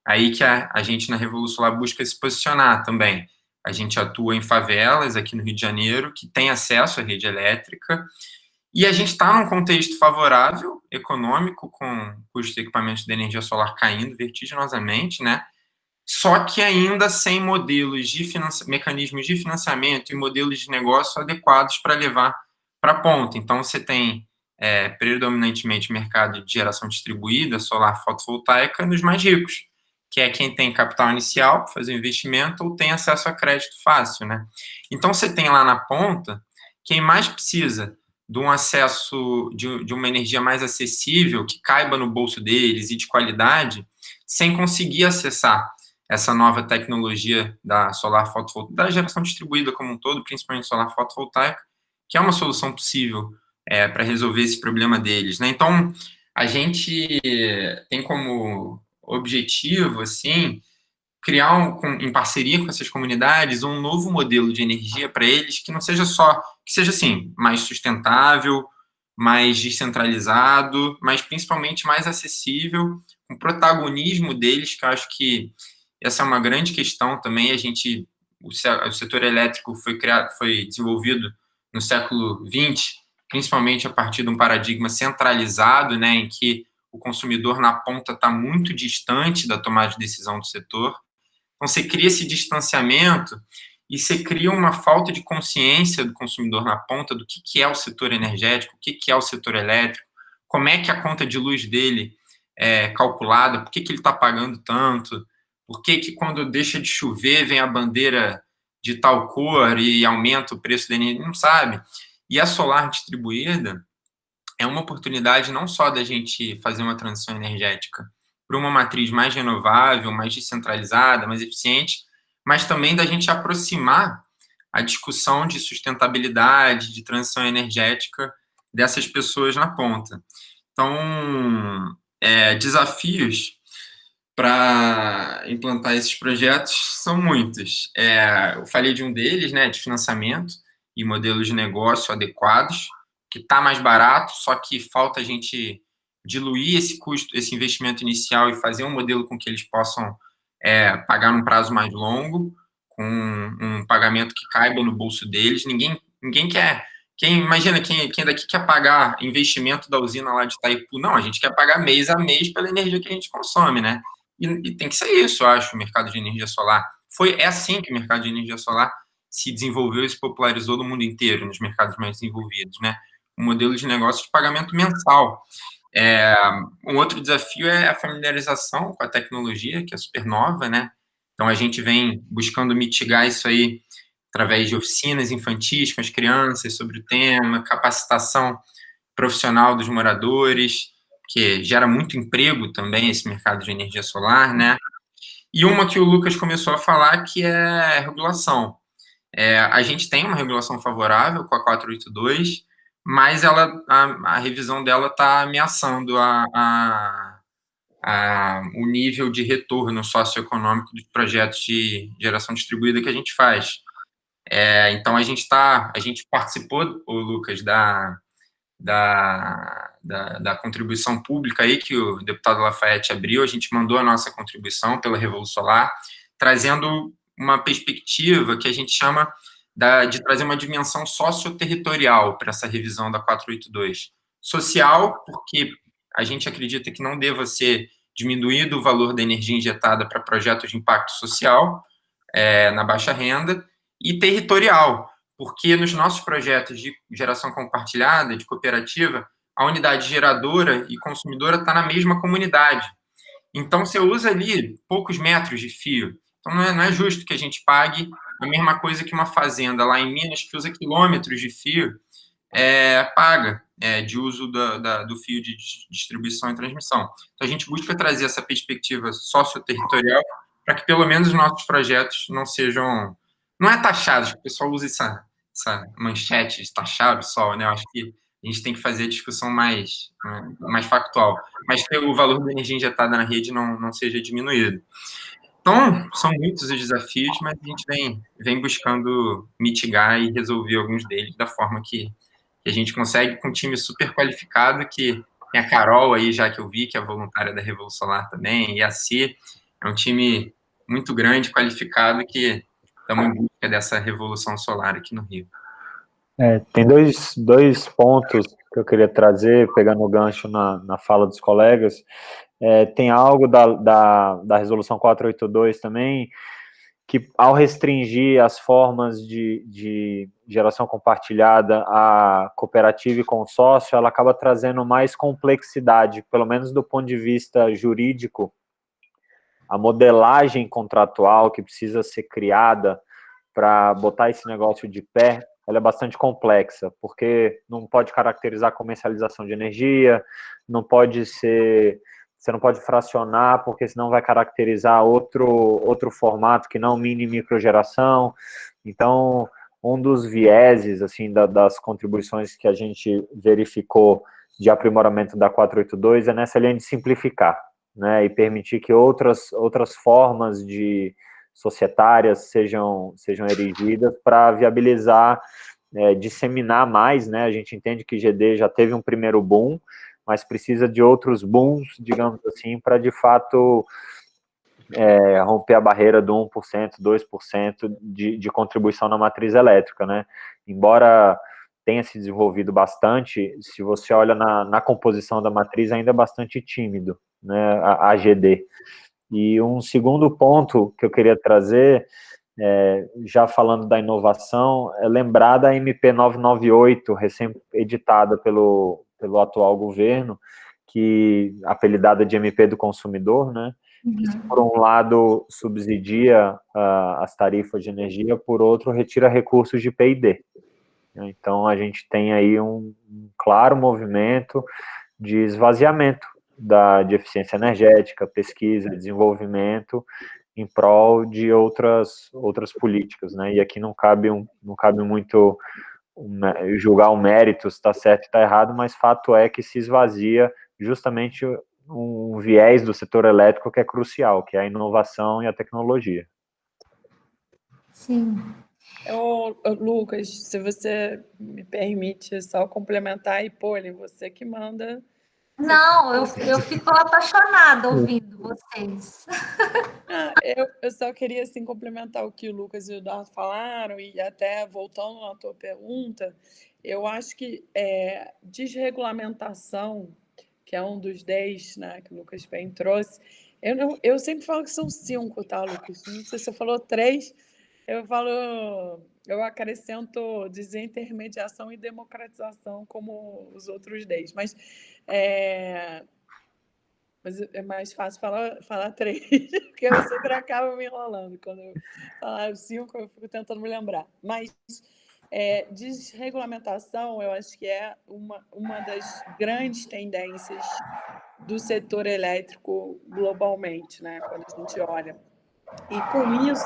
Aí que a gente, na Revolução Solar, busca se posicionar também. A gente atua em favelas aqui no Rio de Janeiro, que tem acesso à rede elétrica, e a gente está num contexto favorável, econômico, com o custo de equipamentos de energia solar caindo vertiginosamente, né? Só que ainda sem modelos mecanismos de financiamento e modelos de negócio adequados para levar para a ponta. Então, você tem predominantemente mercado de geração distribuída, solar fotovoltaica, nos mais ricos, que é quem tem capital inicial para fazer o investimento ou tem acesso a crédito fácil, né? Então, você tem lá na ponta quem mais precisa de um acesso de uma energia mais acessível, que caiba no bolso deles e de qualidade, sem conseguir acessar essa nova tecnologia da solar fotovoltaica, da geração distribuída como um todo, principalmente solar fotovoltaica, que é uma solução possível para resolver esse problema deles, né? Então, a gente tem como objetivo, assim, criar, em parceria com essas comunidades, um novo modelo de energia para eles que não seja que seja, assim, mais sustentável, mais descentralizado, mas principalmente mais acessível, com protagonismo deles, que eu acho que essa é uma grande questão também. O setor elétrico foi desenvolvido no século XX, principalmente a partir de um paradigma centralizado, né, em que o consumidor na ponta está muito distante da tomada de decisão do setor. Então, você cria esse distanciamento e você cria uma falta de consciência do consumidor na ponta do que é o setor energético, o que é o setor elétrico, como é que a conta de luz dele é calculada, por que ele está pagando tanto, por que quando deixa de chover vem a bandeira de tal cor e aumenta o preço da energia, não sabe. E a solar distribuída é uma oportunidade não só da gente fazer uma transição energética para uma matriz mais renovável, mais descentralizada, mais eficiente, mas também da gente aproximar a discussão de sustentabilidade, de transição energética dessas pessoas na ponta. Então, desafios para implantar esses projetos são muitos. Eu falei de um deles, né, de financiamento e modelos de negócio adequados, que está mais barato, só que falta a gente diluir esse custo, esse investimento inicial e fazer um modelo com que eles possam pagar num prazo mais longo, com um pagamento que caiba no bolso deles. Ninguém quer. Imagina, quem daqui quer pagar investimento da usina lá de Itaipu? Não, a gente quer pagar mês a mês pela energia que a gente consome, né? E tem que ser isso, eu acho, o mercado de energia solar. É assim que o mercado de energia solar se desenvolveu e se popularizou no mundo inteiro, nos mercados mais desenvolvidos, né? Um modelo de negócio de pagamento mensal. Um outro desafio é a familiarização com a tecnologia, que é super nova, né? Então, a gente vem buscando mitigar isso aí através de oficinas infantis com as crianças sobre o tema, capacitação profissional dos moradores, que gera muito emprego também, esse mercado de energia solar, né? E uma que o Lucas começou a falar, que é a regulação. A gente tem uma regulação favorável com a 482, mas a revisão dela está ameaçando o nível de retorno socioeconômico dos projetos de geração distribuída que a gente faz. Então, a gente participou, Lucas, da contribuição pública aí que o deputado Lafayette abriu. A gente mandou a nossa contribuição pela Revolução Solar, trazendo uma perspectiva que a gente chama de trazer uma dimensão socioterritorial para essa revisão da 482. Social, porque a gente acredita que não deva ser diminuído o valor da energia injetada para projetos de impacto social na baixa renda, e territorial, porque nos nossos projetos de geração compartilhada, de cooperativa, a unidade geradora e consumidora está na mesma comunidade. Então, você usa ali poucos metros de fio. Então, não é justo que a gente pague a mesma coisa que uma fazenda lá em Minas, que usa quilômetros de fio, paga de uso do fio de distribuição e transmissão. Então, a gente busca trazer essa perspectiva socioterritorial para que, pelo menos, os nossos projetos não sejam... Não é taxados, o pessoal usa essa manchete de taxar o sol, né? Eu acho que a gente tem que fazer a discussão mais factual, mas que o valor da energia injetada na rede não seja diminuído. Então, são muitos os desafios, mas a gente vem buscando mitigar e resolver alguns deles da forma que a gente consegue, com um time super qualificado, que tem a Carol aí, já que eu vi, que é voluntária da Revolução Solar também, e a C, é um time muito grande, qualificado, que estamos em busca dessa revolução solar aqui no Rio. Tem dois pontos que eu queria trazer, pegando o gancho na fala dos colegas. Tem algo da Resolução 482 também, que ao restringir as formas de geração compartilhada à cooperativa e consórcio, ela acaba trazendo mais complexidade, pelo menos do ponto de vista jurídico. A modelagem contratual que precisa ser criada para botar esse negócio de pé, ela é bastante complexa, porque não pode caracterizar comercialização de energia, você não pode fracionar, porque senão vai caracterizar outro formato que não mini e microgeração. Então, um dos vieses, assim, das contribuições que a gente verificou de aprimoramento da 482 é nessa linha de simplificar, né, e permitir que outras formas de societárias sejam erigidas para viabilizar, disseminar mais, né, a gente entende que GD já teve um primeiro boom, mas precisa de outros booms, digamos assim, para de fato romper a barreira do 1%, 2% de contribuição na matriz elétrica, né, embora tenha se desenvolvido bastante, se você olha na composição da matriz, ainda é bastante tímido, né, a GD. E um segundo ponto que eu queria trazer, já falando da inovação, é lembrar da MP 998, recém-editada pelo atual governo, que apelidada de MP do consumidor, né, que, por um lado, subsidia as tarifas de energia, por outro, retira recursos de P&D. Então, a gente tem aí um claro movimento de esvaziamento de eficiência energética, pesquisa, desenvolvimento, em prol de outras políticas, né? E aqui não cabe muito julgar o mérito, se está certo e está errado, mas fato é que se esvazia justamente um viés do setor elétrico que é crucial, que é a inovação e a tecnologia. Sim. Lucas, se você me permite só complementar, e Poli, você que manda. Não, eu fico apaixonada ouvindo vocês. Eu só queria assim, complementar o que o Lucas e o Eduardo falaram, e até voltando na tua pergunta, eu acho que desregulamentação, que é um dos 10, né, que o Lucas bem trouxe, eu sempre falo que são 5, tá, Lucas? Não sei se você falou 3, eu acrescento desintermediação e democratização como os outros 10, mas é mais fácil falar 3, porque eu sempre acabo me enrolando. Quando eu falar 5, eu fico tentando me lembrar. Mas desregulamentação, eu acho que é uma das grandes tendências do setor elétrico globalmente, né? Quando a gente olha. E com isso,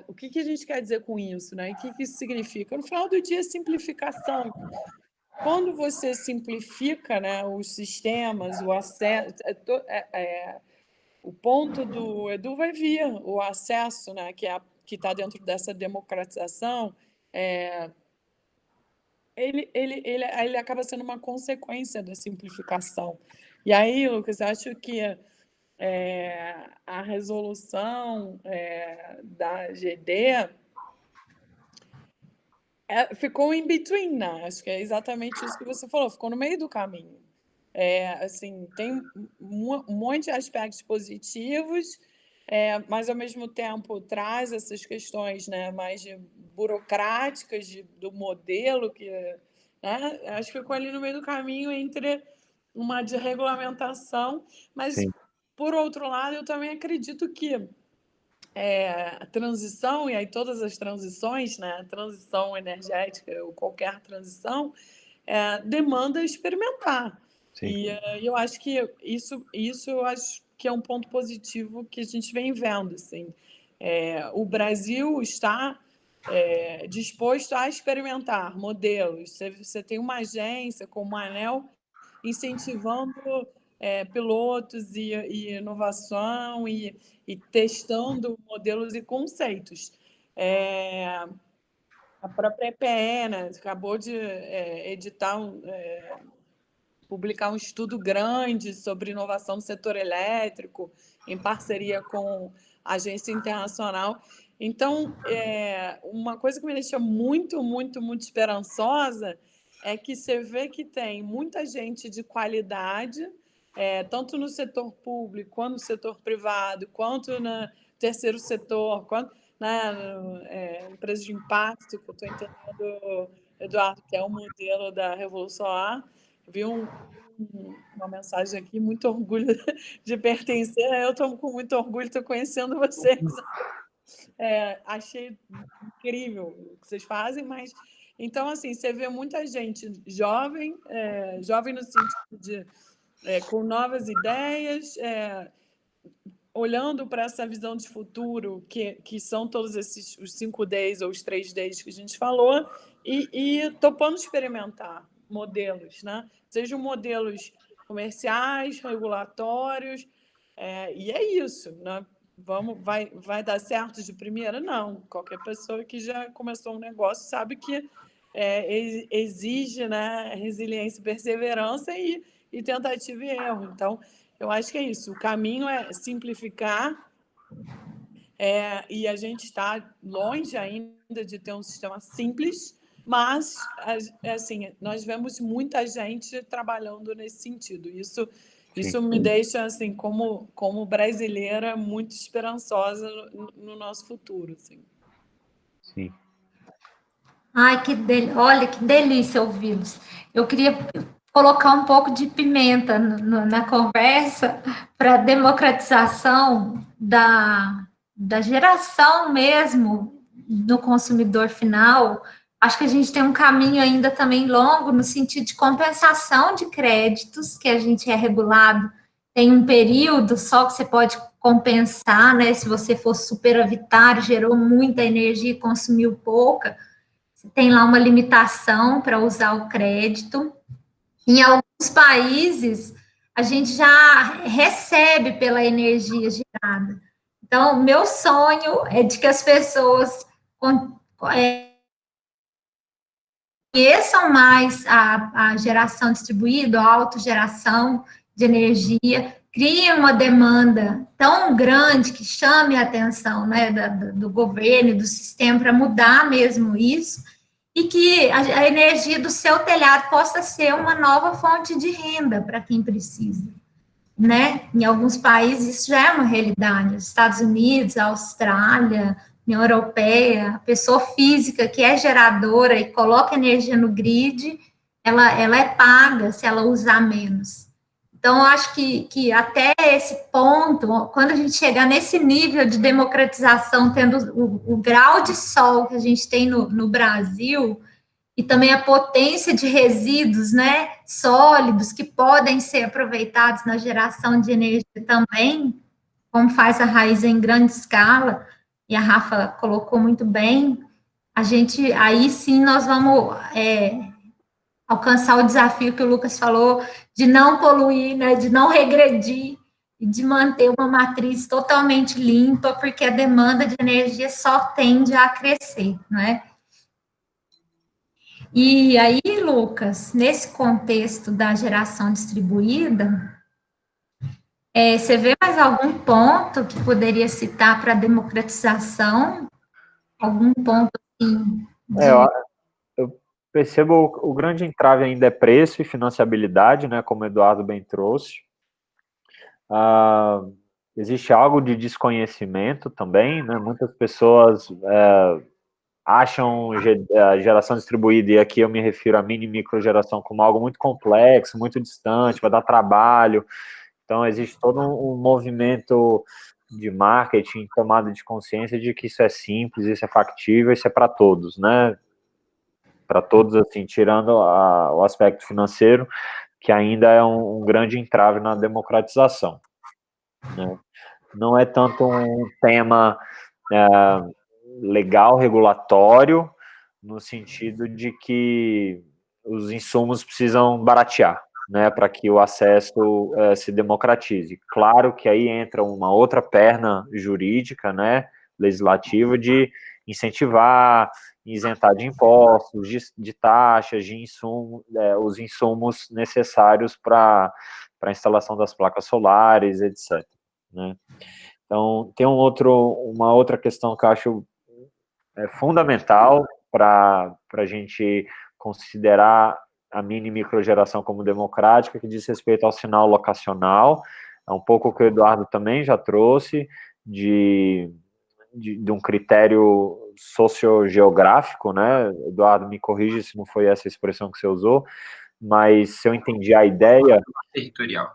o que a gente quer dizer com isso, né? E o que isso significa? No final do dia, simplificação. Quando você simplifica, né, os sistemas, o acesso, o ponto do Edu vai vir, o acesso, né, que está dentro dessa democratização, ele acaba sendo uma consequência da simplificação. E aí, Lucas, acho que a resolução da GD ficou in between, né? Acho que é exatamente isso que você falou, ficou no meio do caminho. Assim, tem um monte de aspectos positivos, mas, ao mesmo tempo, traz essas questões, né, mais burocráticas do modelo, né, acho que ficou ali no meio do caminho entre uma desregulamentação, mas, Sim. por outro lado, eu também acredito que a transição, e aí todas as transições, né, transição energética ou qualquer transição, demanda experimentar. Sim. E eu acho que isso eu acho que é um ponto positivo que a gente vem vendo, assim. O Brasil está disposto a experimentar modelos. Você tem uma agência como a ANEEL incentivando pilotos e inovação e testando modelos e conceitos. A própria EPE, né, acabou de publicar um estudo grande sobre inovação no setor elétrico, em parceria com a agência internacional. Então, uma coisa que me deixa muito, muito, muito esperançosa é que você vê que tem muita gente de qualidade, tanto no setor público, quanto no setor privado, quanto no terceiro setor, quanto na empresa de impacto, que eu estou entendendo, Eduardo, que é o modelo da Revolução A. Vi uma mensagem aqui, muito orgulho de pertencer. Eu estou com muito orgulho, estou conhecendo vocês. Achei incrível o que vocês fazem, mas... Então, assim, você vê muita gente jovem, jovem no sentido de com novas ideias, olhando para essa visão de futuro, que são todos esses os 5Ds ou os 3Ds que a gente falou, e topando experimentar modelos, né? Sejam modelos comerciais, regulatórios, e é isso, né? Vai dar certo de primeira? Não. Qualquer pessoa que já começou um negócio sabe que exige, né, resiliência e perseverança e tentativa e erro. Então, eu acho que é isso. O caminho é simplificar, e a gente está longe ainda de ter um sistema simples, mas, assim, nós vemos muita gente trabalhando nesse sentido. Isso me deixa, assim, como brasileira, muito esperançosa no nosso futuro. Assim. Sim. Ai, olha que delícia ouvi-los. Eu queria colocar um pouco de pimenta na conversa para a democratização da geração mesmo do consumidor final. Acho que a gente tem um caminho ainda também longo no sentido de compensação de créditos, que a gente é regulado. Tem um período só que você pode compensar, né? Se você for superavitário, gerou muita energia e consumiu pouca, tem lá uma limitação para usar o crédito. Em alguns países, a gente já recebe pela energia gerada. Então, meu sonho é de que as pessoas conheçam mais a geração distribuída, a autogeração de energia, criem uma demanda tão grande que chame a atenção, né, do governo e do sistema para mudar mesmo isso, e que a energia do seu telhado possa ser uma nova fonte de renda para quem precisa, né? Em alguns países isso já é uma realidade, os Estados Unidos, a Austrália, União Europeia, a pessoa física que é geradora e coloca energia no grid, ela é paga se ela usar menos. Então, eu acho que até esse ponto, quando a gente chegar nesse nível de democratização, tendo o grau de sol que a gente tem no Brasil, e também a potência de resíduos, né, sólidos, que podem ser aproveitados na geração de energia também, como faz a Raiz em grande escala, e a Rafa colocou muito bem, aí sim nós vamos alcançar o desafio que o Lucas falou, de não poluir, né, de não regredir, e de manter uma matriz totalmente limpa, porque a demanda de energia só tende a crescer, não é? E aí, Lucas, nesse contexto da geração distribuída, você vê mais algum ponto que poderia citar para democratização? Algum ponto assim? percebo o grande entrave ainda é preço e financiabilidade, né, como o Eduardo bem trouxe. Existe algo de desconhecimento também, né, muitas pessoas acham a geração distribuída, e aqui eu me refiro à mini e microgeração, como algo muito complexo, muito distante, vai dar trabalho. Então, existe todo um movimento de marketing, tomada de consciência de que isso é simples, isso é factível, isso é para todos, né? Para todos, assim, tirando o aspecto financeiro, que ainda é um grande entrave na democratização, né? Não é tanto um tema legal, regulatório, no sentido de que os insumos precisam baratear, né, para que o acesso se democratize. Claro que aí entra uma outra perna jurídica, né, legislativa, de incentivar, isentar de impostos, de taxas, de insumo, os insumos necessários para a instalação das placas solares, etc., né. Então, tem uma outra questão que eu acho fundamental para a gente considerar a mini e microgeração como democrática, que diz respeito ao sinal locacional. É um pouco o que o Eduardo também já trouxe, de um critério sociogeográfico, né? Eduardo, me corrige se não foi essa expressão que você usou, mas se eu entendi a ideia... Territorial.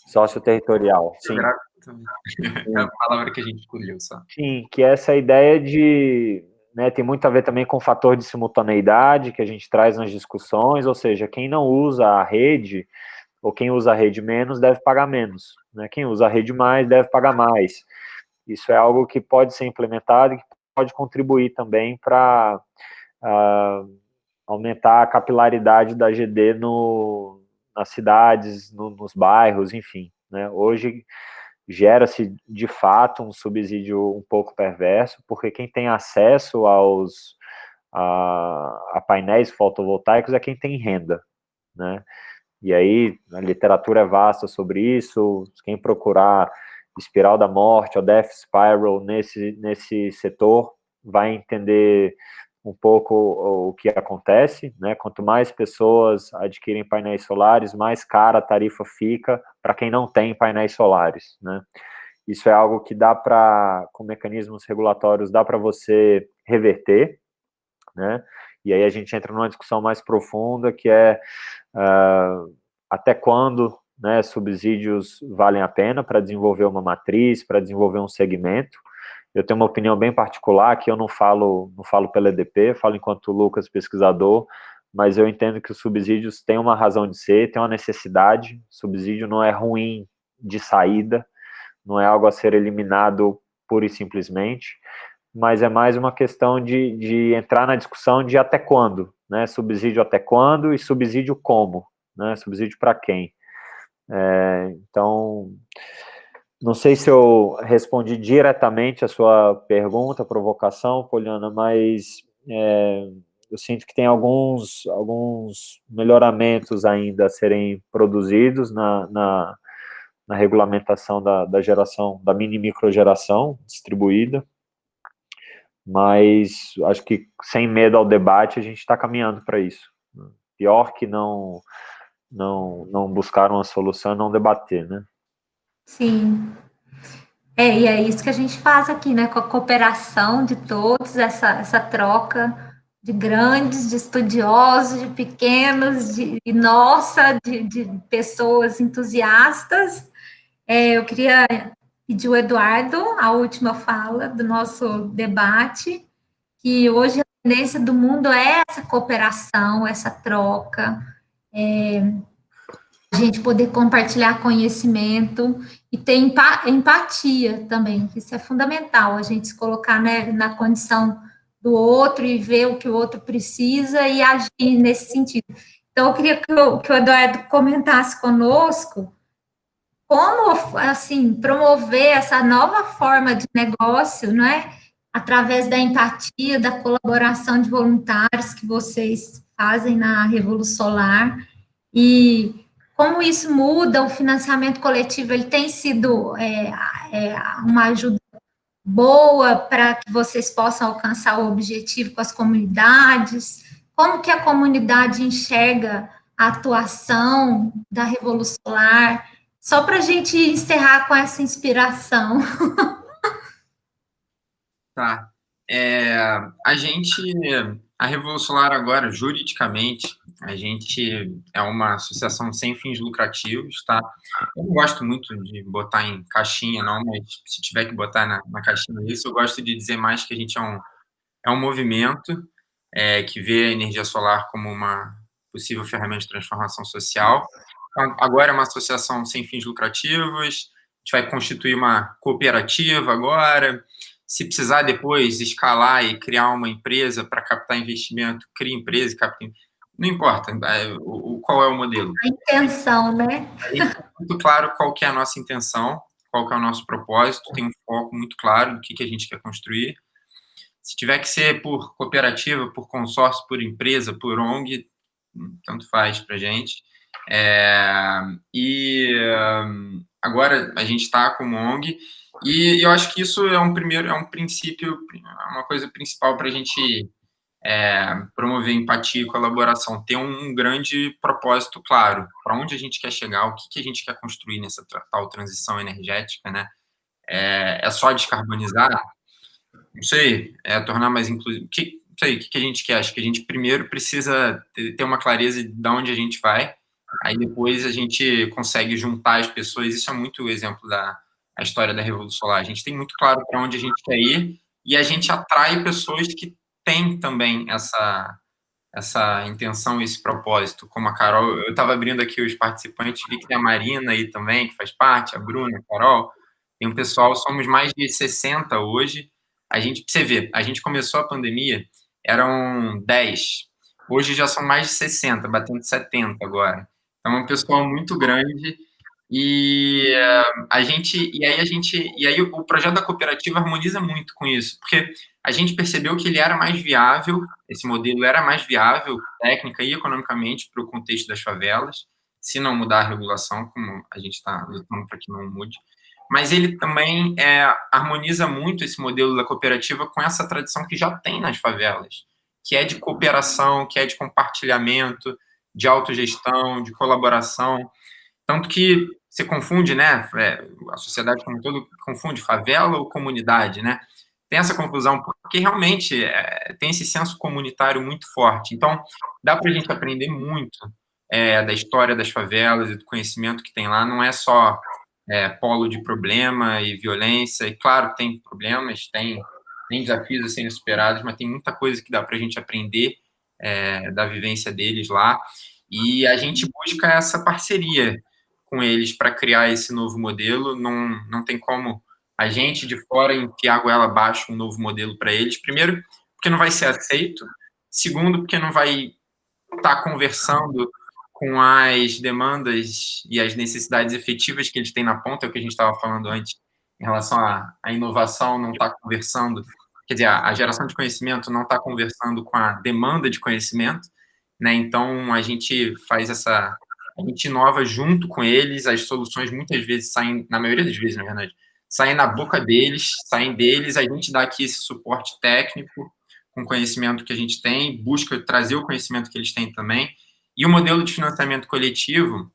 Socioterritorial, sim. É a palavra que a gente escolheu só. Sim, que essa ideia de... Né, tem muito a ver também com o fator de simultaneidade que a gente traz nas discussões, ou seja, quem não usa a rede, ou quem usa a rede menos, deve pagar menos, né? Quem usa a rede mais, deve pagar mais. Isso é algo que pode ser implementado e que pode contribuir também para aumentar a capilaridade da GD nas cidades, nos bairros, enfim, né? Hoje gera-se, de fato, um subsídio um pouco perverso, porque quem tem acesso a painéis fotovoltaicos é quem tem renda, né? E aí, a literatura é vasta sobre isso, quem procurar espiral da morte, ou death spiral nesse setor, vai entender um pouco o que acontece, né? Quanto mais pessoas adquirem painéis solares, mais cara a tarifa fica para quem não tem painéis solares, né? Isso é algo que dá para, com mecanismos regulatórios, dá para você reverter, né? E aí a gente entra numa discussão mais profunda, que é até quando, né, subsídios valem a pena para desenvolver uma matriz, para desenvolver um segmento. Eu tenho uma opinião bem particular, que eu não falo pela EDP, falo enquanto Lucas, pesquisador, mas eu entendo que os subsídios têm uma razão de ser, têm uma necessidade. Subsídio não é ruim de saída, não é algo a ser eliminado pura e simplesmente, mas é mais uma questão de entrar na discussão de até quando, né? Subsídio até quando e subsídio como, né? Subsídio para quem. Então, não sei se eu respondi diretamente a sua pergunta, provocação, Poliana, mas eu sinto que tem alguns melhoramentos ainda a serem produzidos na regulamentação da geração, da mini e microgeração distribuída, mas acho que sem medo ao debate a gente está caminhando para isso. Pior que não buscar uma solução, não debater, né? Sim. E é isso que a gente faz aqui, né? Com a cooperação de todos, essa troca de grandes, de estudiosos, de pequenos, de pessoas entusiastas. Eu queria pedir o Eduardo, a última fala do nosso debate, que hoje a tendência do mundo é essa cooperação, essa troca, a gente poder compartilhar conhecimento e ter empatia também, que isso é fundamental, a gente se colocar, né, na condição do outro e ver o que o outro precisa e agir nesse sentido. Então, eu queria que o Eduardo comentasse conosco como, assim, promover essa nova forma de negócio, não é? Através da empatia, da colaboração de voluntários que vocês fazem na Revolução Solar, e como isso muda o financiamento coletivo, ele tem sido uma ajuda boa para que vocês possam alcançar o objetivo com as comunidades. como que a comunidade enxerga a atuação da Revolução Solar, só para a gente encerrar com essa inspiração. Tá. A Revolução Solar agora, juridicamente, a gente é uma associação sem fins lucrativos, tá? Eu não gosto muito de botar em caixinha, não, mas se tiver que botar na caixinha isso, eu gosto de dizer mais que a gente é um movimento que vê a energia solar como uma possível ferramenta de transformação social. Então, agora é uma associação sem fins lucrativos, a gente vai constituir uma cooperativa agora. Se precisar depois escalar e criar uma empresa para captar investimento, cria empresa e capta. Não importa qual é o modelo. A intenção, né? A gente tem muito claro qual que é a nossa intenção, qual que é o nosso propósito, tem um foco muito claro do que a gente quer construir. Se tiver que ser por cooperativa, por consórcio, por empresa, por ONG, tanto faz para a gente. Agora a gente está como ONG, e eu acho que isso é um princípio, uma coisa principal para a gente promover empatia e colaboração, ter um grande propósito claro, para onde a gente quer chegar, o que a gente quer construir nessa tal transição energética, né? É só descarbonizar? Não sei, tornar mais inclusivo. O que a gente quer? Acho que a gente primeiro precisa ter uma clareza de onde a gente vai, aí depois a gente consegue juntar as pessoas. Isso é muito o exemplo da história da Revolução Solar. A gente tem muito claro para onde a gente quer ir e a gente atrai pessoas que têm também essa intenção, esse propósito, como a Carol. Eu estava abrindo aqui os participantes, vi que tem a Marina aí também, que faz parte, a Bruna, a Carol. Tem um pessoal, somos mais de 60 hoje. A gente, você vê, a gente começou a pandemia, eram 10. Hoje já são mais de 60, batendo 70 agora. Então, é um pessoal muito grande. E aí o projeto da cooperativa harmoniza muito com isso, porque a gente percebeu que ele era mais viável, esse modelo era mais viável, técnica e economicamente, para o contexto das favelas, se não mudar a regulação, como a gente está lutando para que não mude. Mas ele também harmoniza muito esse modelo da cooperativa com essa tradição que já tem nas favelas, que é de cooperação, que é de compartilhamento, de autogestão, de colaboração. Tanto que você confunde, né? A sociedade como um todo confunde favela ou comunidade, né? Tem essa confusão, porque realmente tem esse senso comunitário muito forte. Então, dá para a gente aprender muito da história das favelas e do conhecimento que tem lá. Não é só polo de problema e violência. E, claro, tem problemas, tem desafios a serem superados, mas tem muita coisa que dá para a gente aprender da vivência deles lá. E a gente busca essa parceria com eles para criar esse novo modelo. Não tem como a gente de fora enfiar a goela abaixo um novo modelo para eles. Primeiro, porque não vai ser aceito. Segundo, porque não vai estar conversando com as demandas e as necessidades efetivas que eles têm na ponta, é o que a gente estava falando antes, em relação à inovação, não está conversando, quer dizer, a geração de conhecimento não está conversando com a demanda de conhecimento, né? Então, a gente a gente inova junto com eles, as soluções muitas vezes saem, na maioria das vezes, na verdade, saem na boca deles, saem deles, a gente dá aqui esse suporte técnico, com o conhecimento que a gente tem, busca trazer o conhecimento que eles têm também. E o modelo de financiamento coletivo,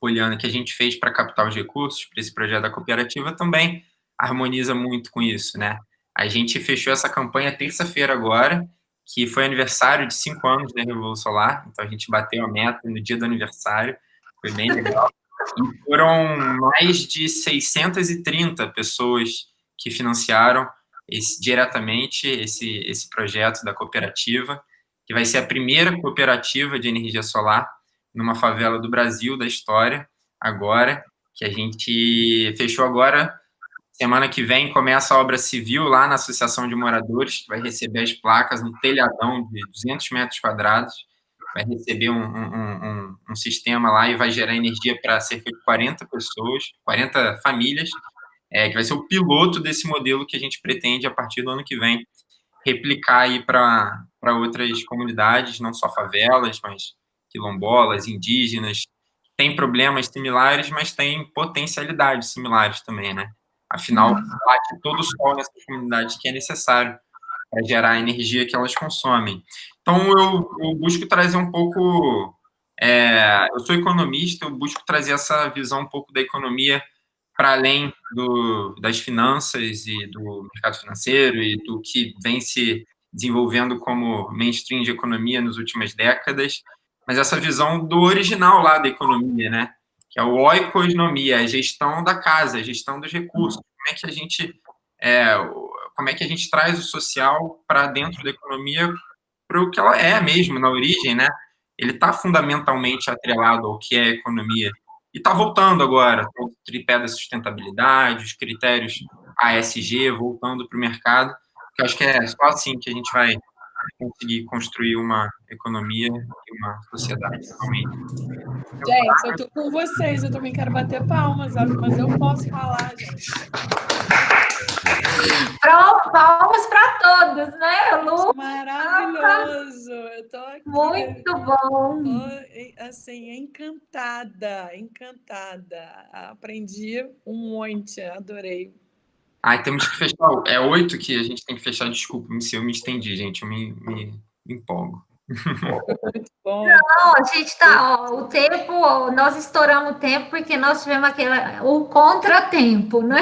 Poliana, que a gente fez para captar os recursos para esse projeto da cooperativa também harmoniza muito com isso, né? A gente fechou essa campanha terça-feira agora, que foi aniversário de 5 anos da Revolução Solar, então a gente bateu a meta no dia do aniversário, foi bem legal. E foram mais de 630 pessoas que financiaram diretamente esse projeto da cooperativa, que vai ser a primeira cooperativa de energia solar numa favela do Brasil, da história, agora, que a gente fechou agora. Semana que vem começa a obra civil lá na Associação de Moradores, que vai receber as placas no telhadão de 200 metros quadrados, vai receber um sistema lá e vai gerar energia para cerca de 40 pessoas, 40 famílias, que vai ser o piloto desse modelo que a gente pretende, a partir do ano que vem, replicar aí para outras comunidades, não só favelas, mas quilombolas, indígenas. Tem problemas similares, mas tem potencialidades similares também, né? Afinal, bate todo o sol nessas comunidades que é necessário gerar a energia que elas consomem. Então, eu busco trazer um pouco... eu sou economista, eu busco trazer essa visão um pouco da economia para além das finanças e do mercado financeiro e do que vem se desenvolvendo como mainstream de economia nas últimas décadas, mas essa visão do original lá da economia, né? Que é o oikonomia, a gestão da casa, a gestão dos recursos. Como é que a gente traz o social para dentro da economia para o que ela é mesmo, na origem, né? Ele está fundamentalmente atrelado ao que é a economia. E está voltando agora, o tripé da sustentabilidade, os critérios ASG voltando para o mercado, que eu acho que é só assim que a gente vai conseguir construir uma economia e uma sociedade realmente. Gente, eu tô com vocês, eu também quero bater palmas, mas eu posso falar, gente. Palmas para todos, né, Lu? Maravilhoso! Eu tô aqui. Muito bom! Tô, assim, encantada. Aprendi um monte, adorei. Temos que fechar. É 8 que a gente tem que fechar, desculpa se eu me estendi, gente, eu me empolgo. Muito bom. Não, a gente tá, o tempo, nós estouramos o tempo porque nós tivemos o contratempo, né?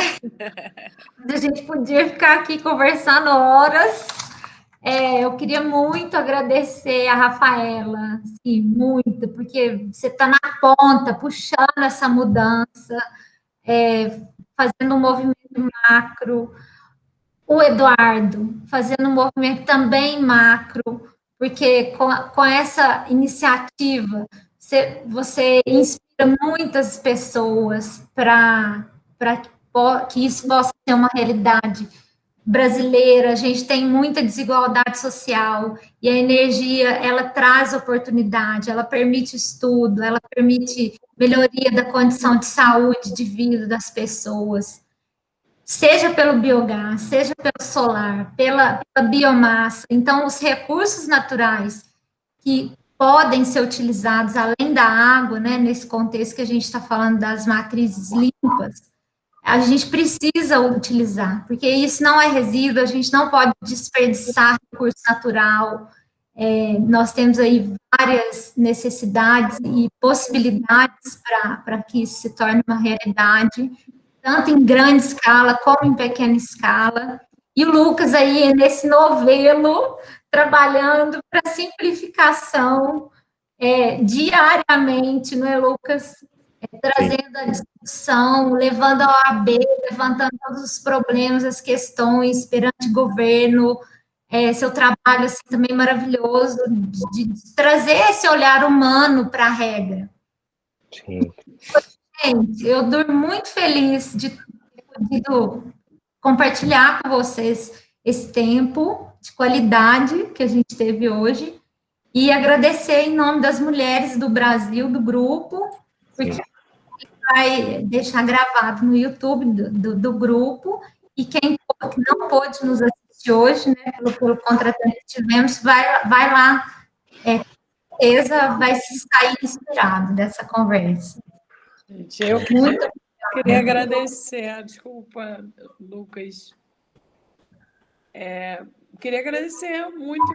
A gente podia ficar aqui conversando horas. Eu queria muito agradecer a Rafaela, assim, muito, porque você está na ponta, puxando essa mudança, fazendo um movimento macro. O Eduardo, fazendo um movimento também macro, porque com essa iniciativa, você inspira muitas pessoas para que isso possa ser uma realidade brasileira. A gente tem muita desigualdade social e a energia, ela traz oportunidade, ela permite estudo, ela permite melhoria da condição de saúde, de vida das pessoas. Seja pelo biogás, seja pelo solar, pela biomassa. Então, os recursos naturais que podem ser utilizados além da água, né, nesse contexto que a gente está falando das matrizes limpas, a gente precisa utilizar, porque isso não é resíduo, a gente não pode desperdiçar recurso natural. Nós temos aí várias necessidades e possibilidades para que isso se torne uma realidade, tanto em grande escala como em pequena escala. E o Lucas aí nesse novelo, trabalhando para simplificação diariamente, não é, Lucas? Trazendo a discussão, levando a OAB, levantando todos os problemas, as questões perante o governo. Seu trabalho assim, também maravilhoso, de trazer esse olhar humano para a regra. Sim. Gente, eu durmo muito feliz de ter podido compartilhar com vocês esse tempo de qualidade que a gente teve hoje e agradecer em nome das mulheres do Brasil, do grupo, porque vai deixar gravado no YouTube do grupo, e quem não pôde nos assistir hoje, né, pelo contratempo que tivemos, vai lá, com certeza vai se sair inspirado dessa conversa. Gente, eu queria agradecer, desculpa, Lucas. Queria agradecer muito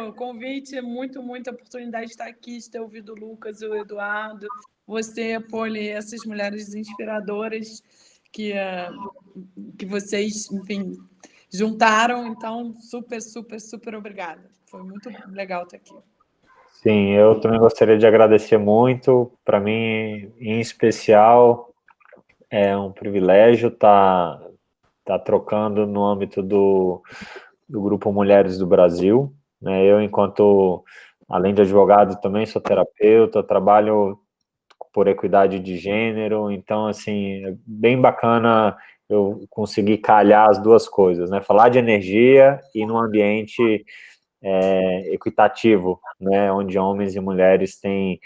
o convite, muita oportunidade de estar aqui, de ter ouvido o Lucas, o Eduardo, você, Poli, essas mulheres inspiradoras que vocês, enfim, juntaram. Então, super obrigada. Foi muito legal estar aqui. Sim, eu também gostaria de agradecer muito. Para mim, em especial, é um privilégio estar trocando no âmbito do Grupo Mulheres do Brasil, né? Eu, além de advogado, também sou terapeuta, trabalho por equidade de gênero, então, assim, é bem bacana eu conseguir calhar as duas coisas, né? Falar de energia e num ambiente equitativo, né? Onde homens e mulheres têm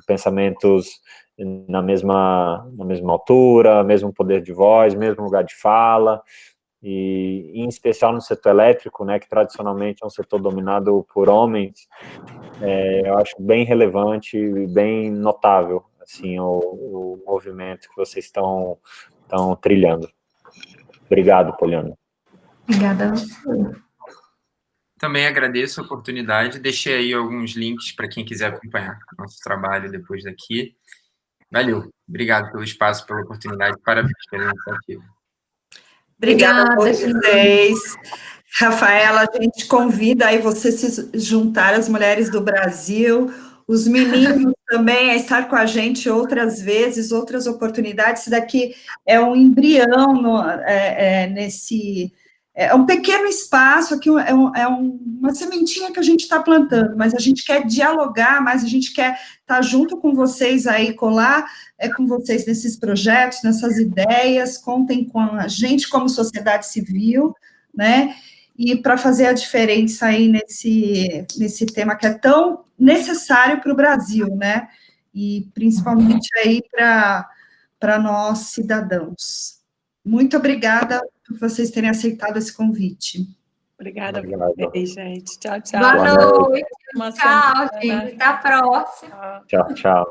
pensamentos na mesma altura, mesmo poder de voz, mesmo lugar de fala, e em especial no setor elétrico, né, que tradicionalmente é um setor dominado por homens. Eu acho bem relevante e bem notável, assim, o movimento que vocês estão trilhando. Obrigado, Poliana. Obrigada a você. também agradeço a oportunidade, deixei aí alguns links para quem quiser acompanhar nosso trabalho depois daqui. Valeu, obrigado pelo espaço, pela oportunidade, parabéns pela iniciativa. Obrigada a Obrigada, vocês. Rafaela, a gente convida aí você se juntar às mulheres do Brasil, os meninos também a estar com a gente outras vezes, outras oportunidades. Isso daqui é um embrião nesse... É um pequeno espaço aqui, uma sementinha que a gente está plantando, mas a gente quer dialogar, mas a gente quer estar junto com vocês aí, colar com vocês nesses projetos, nessas ideias, contem com a gente como sociedade civil, né? E para fazer a diferença aí nesse tema que é tão necessário para o Brasil, né? E principalmente aí para nós, cidadãos. Muito obrigada por vocês terem aceitado esse convite. Obrigada Obrigado. por vocês, gente. Tchau, tchau. Boa noite. Uma Tchau, semana. gente. Até a próxima. Tchau, tchau.